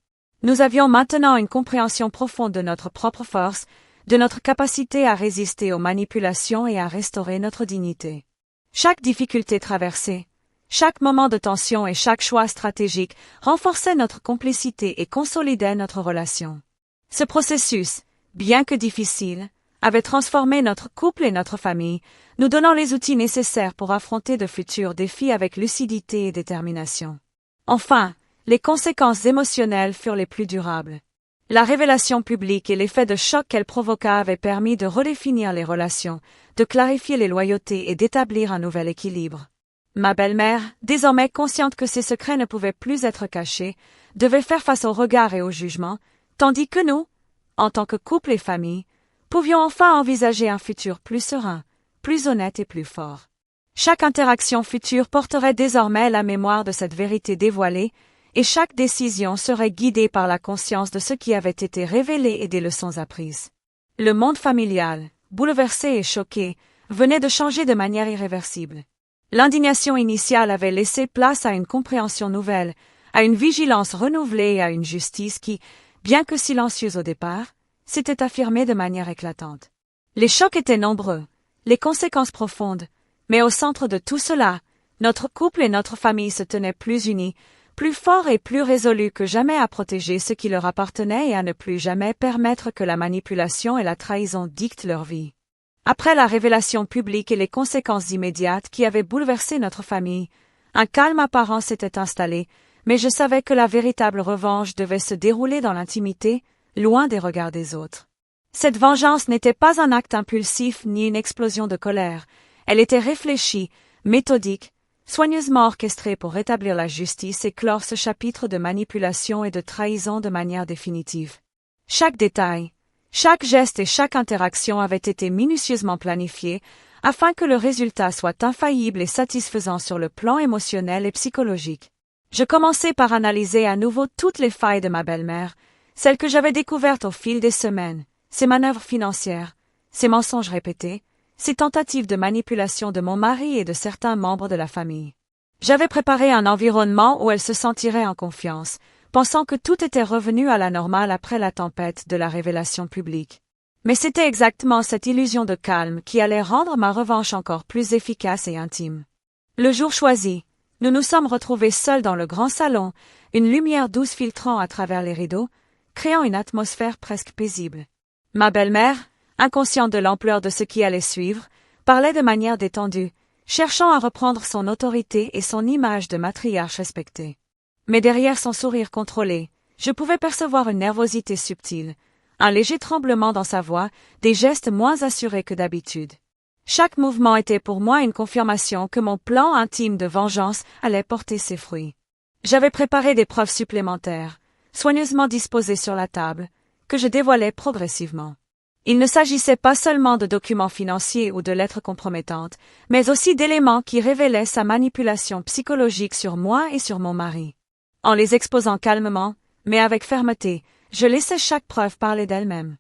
Nous avions maintenant une compréhension profonde de notre propre force, de notre capacité à résister aux manipulations et à restaurer notre dignité. Chaque difficulté traversée, chaque moment de tension et chaque choix stratégique renforçait notre complicité et consolidait notre relation. Ce processus, bien que difficile, avait transformé notre couple et notre famille, nous donnant les outils nécessaires pour affronter de futurs défis avec lucidité et détermination. Enfin, les conséquences émotionnelles furent les plus durables. La révélation publique et l'effet de choc qu'elle provoqua avaient permis de redéfinir les relations, de clarifier les loyautés et d'établir un nouvel équilibre. Ma belle-mère, désormais consciente que ses secrets ne pouvaient plus être cachés, devait faire face aux regards et aux jugements, tandis que nous, en tant que couple et famille, pouvions enfin envisager un futur plus serein, plus honnête et plus fort. Chaque interaction future porterait désormais la mémoire de cette vérité dévoilée, et chaque décision serait guidée par la conscience de ce qui avait été révélé et des leçons apprises. Le monde familial, bouleversé et choqué, venait de changer de manière irréversible. L'indignation initiale avait laissé place à une compréhension nouvelle, à une vigilance renouvelée et à une justice qui, bien que silencieuse au départ, s'était affirmée de manière éclatante. Les chocs étaient nombreux, les conséquences profondes, mais au centre de tout cela, notre couple et notre famille se tenaient plus unis, plus forts et plus résolus que jamais à protéger ce qui leur appartenait et à ne plus jamais permettre que la manipulation et la trahison dictent leur vie. Après la révélation publique et les conséquences immédiates qui avaient bouleversé notre famille, un calme apparent s'était installé, mais je savais que la véritable revanche devait se dérouler dans l'intimité, loin des regards des autres. Cette vengeance n'était pas un acte impulsif ni une explosion de colère, elle était réfléchie, méthodique, soigneusement orchestrée pour rétablir la justice et clore ce chapitre de manipulation et de trahison de manière définitive. Chaque détail, chaque geste et chaque interaction avait été minutieusement planifié afin que le résultat soit infaillible et satisfaisant sur le plan émotionnel et psychologique. Je commençai par analyser à nouveau toutes les failles de ma belle-mère, celles que j'avais découvertes au fil des semaines, ses manœuvres financières, ses mensonges répétés, ses tentatives de manipulation de mon mari et de certains membres de la famille. J'avais préparé un environnement où elle se sentirait en confiance, pensant que tout était revenu à la normale après la tempête de la révélation publique. Mais c'était exactement cette illusion de calme qui allait rendre ma revanche encore plus efficace et intime. Le jour choisi, nous nous sommes retrouvés seuls dans le grand salon, une lumière douce filtrant à travers les rideaux, créant une atmosphère presque paisible. Ma belle-mère, inconsciente de l'ampleur de ce qui allait suivre, parlait de manière détendue, cherchant à reprendre son autorité et son image de matriarche respectée. Mais derrière son sourire contrôlé, je pouvais percevoir une nervosité subtile, un léger tremblement dans sa voix, des gestes moins assurés que d'habitude. Chaque mouvement était pour moi une confirmation que mon plan intime de vengeance allait porter ses fruits. J'avais préparé des preuves supplémentaires, soigneusement disposées sur la table, que je dévoilais progressivement. Il ne s'agissait pas seulement de documents financiers ou de lettres compromettantes, mais aussi d'éléments qui révélaient sa manipulation psychologique sur moi et sur mon mari. En les exposant calmement, mais avec fermeté, je laissais chaque preuve parler d'elle-même.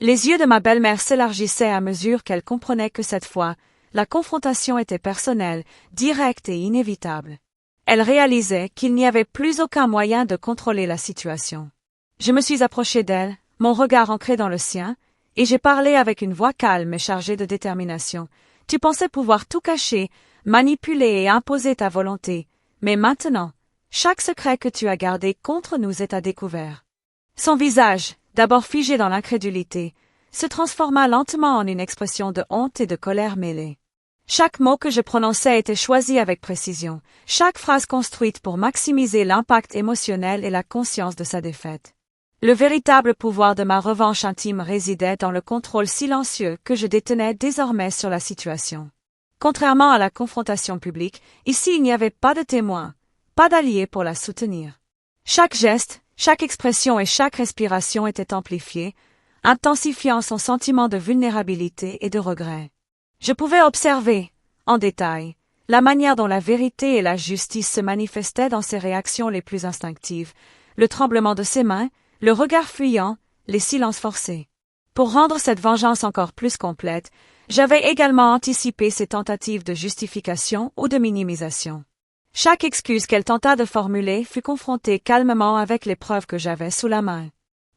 Les yeux de ma belle-mère s'élargissaient à mesure qu'elle comprenait que cette fois, la confrontation était personnelle, directe et inévitable. Elle réalisait qu'il n'y avait plus aucun moyen de contrôler la situation. Je me suis approché d'elle, mon regard ancré dans le sien, et j'ai parlé avec une voix calme et chargée de détermination. Tu pensais pouvoir tout cacher, manipuler et imposer ta volonté, mais maintenant, chaque secret que tu as gardé contre nous est à découvert. Son visage, d'abord figé dans l'incrédulité, se transforma lentement en une expression de honte et de colère mêlée. Chaque mot que je prononçais était choisi avec précision, chaque phrase construite pour maximiser l'impact émotionnel et la conscience de sa défaite. Le véritable pouvoir de ma revanche intime résidait dans le contrôle silencieux que je détenais désormais sur la situation. Contrairement à la confrontation publique, ici il n'y avait pas de témoin, pas d'allié pour la soutenir. Chaque geste, chaque expression et chaque respiration étaient amplifiées, intensifiant son sentiment de vulnérabilité et de regret. Je pouvais observer, en détail, la manière dont la vérité et la justice se manifestaient dans ses réactions les plus instinctives, le tremblement de ses mains, le regard fuyant, les silences forcés. Pour rendre cette vengeance encore plus complète, j'avais également anticipé ses tentatives de justification ou de minimisation. Chaque excuse qu'elle tenta de formuler fut confrontée calmement avec les preuves que j'avais sous la main.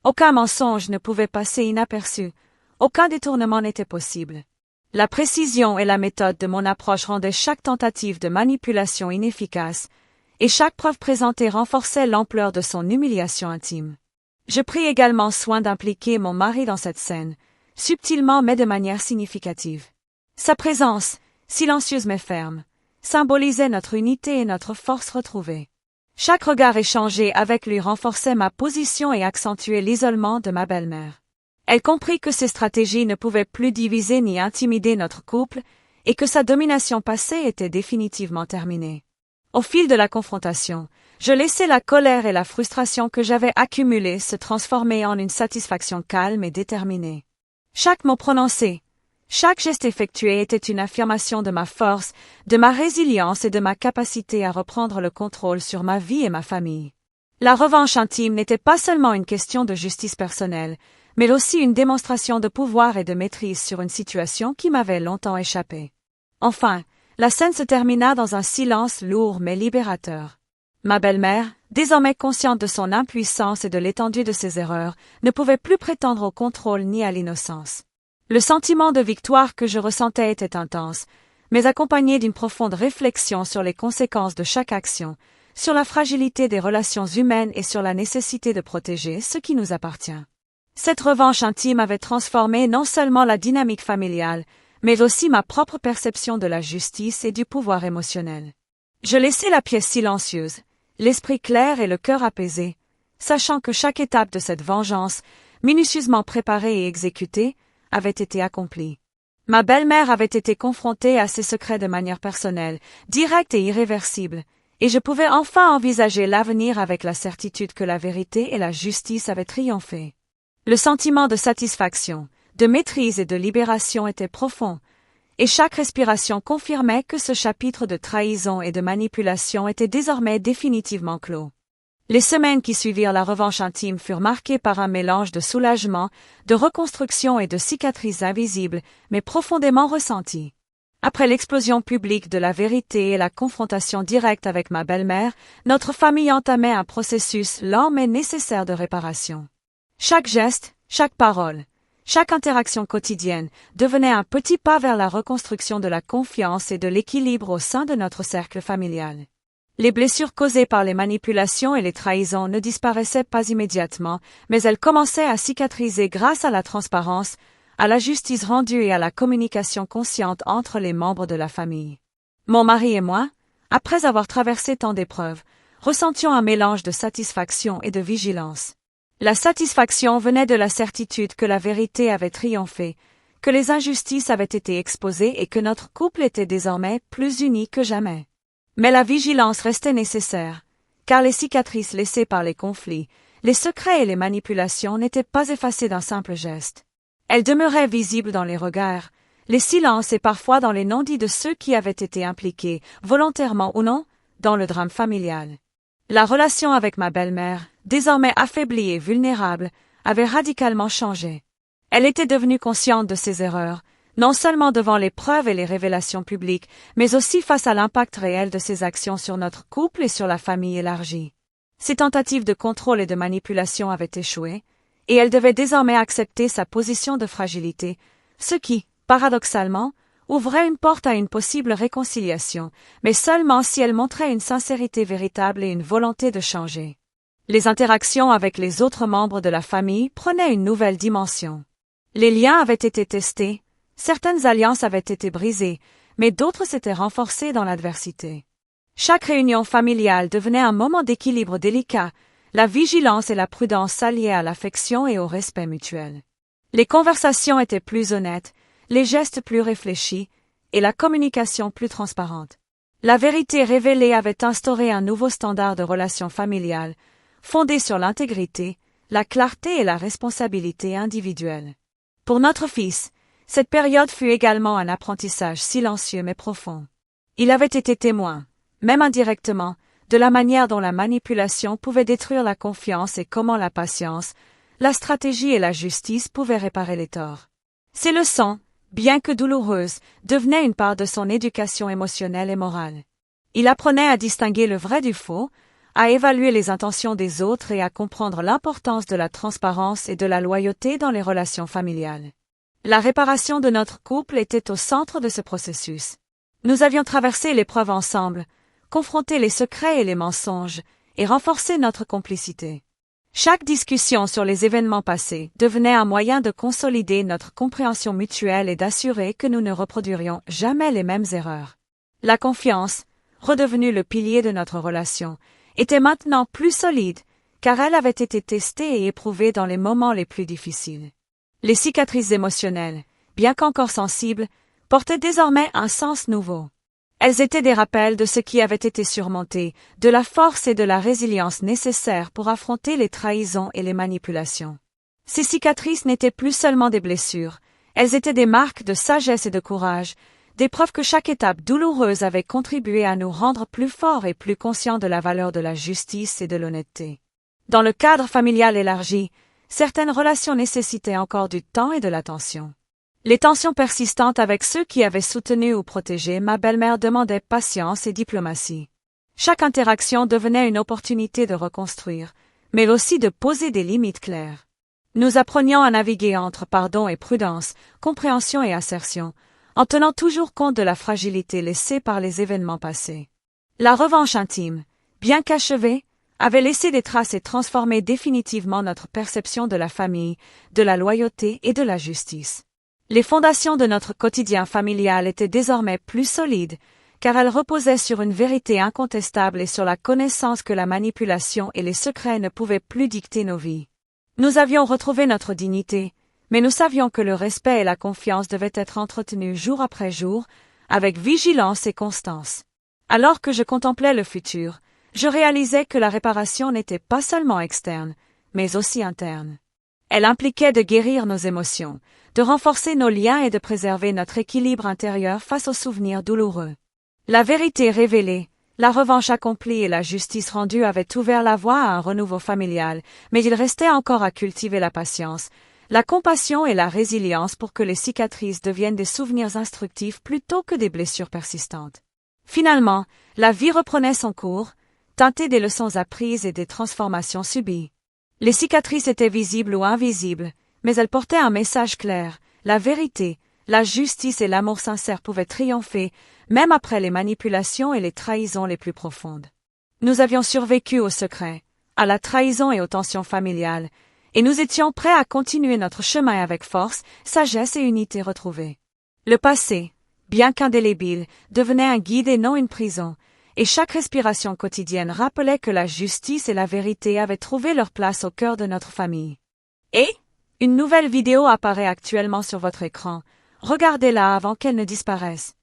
Aucun mensonge ne pouvait passer inaperçu, aucun détournement n'était possible. La précision et la méthode de mon approche rendaient chaque tentative de manipulation inefficace, et chaque preuve présentée renforçait l'ampleur de son humiliation intime. Je pris également soin d'impliquer mon mari dans cette scène, subtilement mais de manière significative. Sa présence, silencieuse mais ferme, symbolisait notre unité et notre force retrouvée. Chaque regard échangé avec lui renforçait ma position et accentuait l'isolement de ma belle-mère. Elle comprit que ces stratégies ne pouvaient plus diviser ni intimider notre couple et que sa domination passée était définitivement terminée. Au fil de la confrontation, je laissais la colère et la frustration que j'avais accumulées se transformer en une satisfaction calme et déterminée. Chaque mot prononcé, chaque geste effectué était une affirmation de ma force, de ma résilience et de ma capacité à reprendre le contrôle sur ma vie et ma famille. La revanche intime n'était pas seulement une question de justice personnelle, mais aussi une démonstration de pouvoir et de maîtrise sur une situation qui m'avait longtemps échappé. Enfin, la scène se termina dans un silence lourd mais libérateur. Ma belle-mère, désormais consciente de son impuissance et de l'étendue de ses erreurs, ne pouvait plus prétendre au contrôle ni à l'innocence. Le sentiment de victoire que je ressentais était intense, mais accompagné d'une profonde réflexion sur les conséquences de chaque action, sur la fragilité des relations humaines et sur la nécessité de protéger ce qui nous appartient. Cette revanche intime avait transformé non seulement la dynamique familiale, mais aussi ma propre perception de la justice et du pouvoir émotionnel. Je laissai la pièce silencieuse, l'esprit clair et le cœur apaisé, sachant que chaque étape de cette vengeance, minutieusement préparée et exécutée, avait été accomplie. Ma belle-mère avait été confrontée à ses secrets de manière personnelle, directe et irréversible, et je pouvais enfin envisager l'avenir avec la certitude que la vérité et la justice avaient triomphé. Le sentiment de satisfaction, de maîtrise et de libération était profond, et chaque respiration confirmait que ce chapitre de trahison et de manipulation était désormais définitivement clos. Les semaines qui suivirent la revanche intime furent marquées par un mélange de soulagement, de reconstruction et de cicatrices invisibles, mais profondément ressenties. Après l'explosion publique de la vérité et la confrontation directe avec ma belle-mère, notre famille entamait un processus lent mais nécessaire de réparation. Chaque geste, chaque parole, chaque interaction quotidienne devenait un petit pas vers la reconstruction de la confiance et de l'équilibre au sein de notre cercle familial. Les blessures causées par les manipulations et les trahisons ne disparaissaient pas immédiatement, mais elles commençaient à cicatriser grâce à la transparence, à la justice rendue et à la communication consciente entre les membres de la famille. Mon mari et moi, après avoir traversé tant d'épreuves, ressentions un mélange de satisfaction et de vigilance. La satisfaction venait de la certitude que la vérité avait triomphé, que les injustices avaient été exposées et que notre couple était désormais plus uni que jamais. Mais la vigilance restait nécessaire, car les cicatrices laissées par les conflits, les secrets et les manipulations n'étaient pas effacés d'un simple geste. Elles demeuraient visibles dans les regards, les silences et parfois dans les non-dits de ceux qui avaient été impliqués, volontairement ou non, dans le drame familial. La relation avec ma belle-mère, désormais affaiblie et vulnérable, avait radicalement changé. Elle était devenue consciente de ses erreurs, non seulement devant les preuves et les révélations publiques, mais aussi face à l'impact réel de ses actions sur notre couple et sur la famille élargie. Ses tentatives de contrôle et de manipulation avaient échoué, et elle devait désormais accepter sa position de fragilité, ce qui, paradoxalement, ouvrait une porte à une possible réconciliation, mais seulement si elle montrait une sincérité véritable et une volonté de changer. Les interactions avec les autres membres de la famille prenaient une nouvelle dimension. Les liens avaient été testés, certaines alliances avaient été brisées, mais d'autres s'étaient renforcées dans l'adversité. Chaque réunion familiale devenait un moment d'équilibre délicat, la vigilance et la prudence s'alliaient à l'affection et au respect mutuel. Les conversations étaient plus honnêtes, les gestes plus réfléchis, et la communication plus transparente. La vérité révélée avait instauré un nouveau standard de relation familiale, fondé sur l'intégrité, la clarté et la responsabilité individuelle. Pour notre fils, cette période fut également un apprentissage silencieux mais profond. Il avait été témoin, même indirectement, de la manière dont la manipulation pouvait détruire la confiance et comment la patience, la stratégie et la justice pouvaient réparer les torts. Ces leçons, bien que douloureuses, devenaient une part de son éducation émotionnelle et morale. Il apprenait à distinguer le vrai du faux, à évaluer les intentions des autres et à comprendre l'importance de la transparence et de la loyauté dans les relations familiales. La réparation de notre couple était au centre de ce processus. Nous avions traversé l'épreuve ensemble, confronté les secrets et les mensonges, et renforcé notre complicité. Chaque discussion sur les événements passés devenait un moyen de consolider notre compréhension mutuelle et d'assurer que nous ne reproduirions jamais les mêmes erreurs. La confiance, redevenue le pilier de notre relation, était maintenant plus solide, car elle avait été testée et éprouvée dans les moments les plus difficiles. Les cicatrices émotionnelles, bien qu'encore sensibles, portaient désormais un sens nouveau. Elles étaient des rappels de ce qui avait été surmonté, de la force et de la résilience nécessaires pour affronter les trahisons et les manipulations. Ces cicatrices n'étaient plus seulement des blessures, elles étaient des marques de sagesse et de courage, des preuves que chaque étape douloureuse avait contribué à nous rendre plus forts et plus conscients de la valeur de la justice et de l'honnêteté. Dans le cadre familial élargi, certaines relations nécessitaient encore du temps et de l'attention. Les tensions persistantes avec ceux qui avaient soutenu ou protégé ma belle-mère demandaient patience et diplomatie. Chaque interaction devenait une opportunité de reconstruire, mais aussi de poser des limites claires. Nous apprenions à naviguer entre pardon et prudence, compréhension et assertion, en tenant toujours compte de la fragilité laissée par les événements passés. La revanche intime, bien qu'achevée, avait laissé des traces et transformé définitivement notre perception de la famille, de la loyauté et de la justice. Les fondations de notre quotidien familial étaient désormais plus solides, car elles reposaient sur une vérité incontestable et sur la connaissance que la manipulation et les secrets ne pouvaient plus dicter nos vies. Nous avions retrouvé notre dignité, mais nous savions que le respect et la confiance devaient être entretenus jour après jour, avec vigilance et constance. Alors que je contemplais le futur, je réalisais que la réparation n'était pas seulement externe, mais aussi interne. Elle impliquait de guérir nos émotions, de renforcer nos liens et de préserver notre équilibre intérieur face aux souvenirs douloureux. La vérité révélée, la revanche accomplie et la justice rendue avaient ouvert la voie à un renouveau familial, mais il restait encore à cultiver la patience, la compassion et la résilience pour que les cicatrices deviennent des souvenirs instructifs plutôt que des blessures persistantes. Finalement, la vie reprenait son cours, teintée des leçons apprises et des transformations subies. Les cicatrices étaient visibles ou invisibles, mais elles portaient un message clair, la vérité, la justice et l'amour sincère pouvaient triompher, même après les manipulations et les trahisons les plus profondes. Nous avions survécu aux secrets, à la trahison et aux tensions familiales, et nous étions prêts à continuer notre chemin avec force, sagesse et unité retrouvée. Le passé, bien qu'indélébile, devenait un guide et non une prison, et chaque respiration quotidienne rappelait que la justice et la vérité avaient trouvé leur place au cœur de notre famille. Et une nouvelle vidéo apparaît actuellement sur votre écran. Regardez-la avant qu'elle ne disparaisse.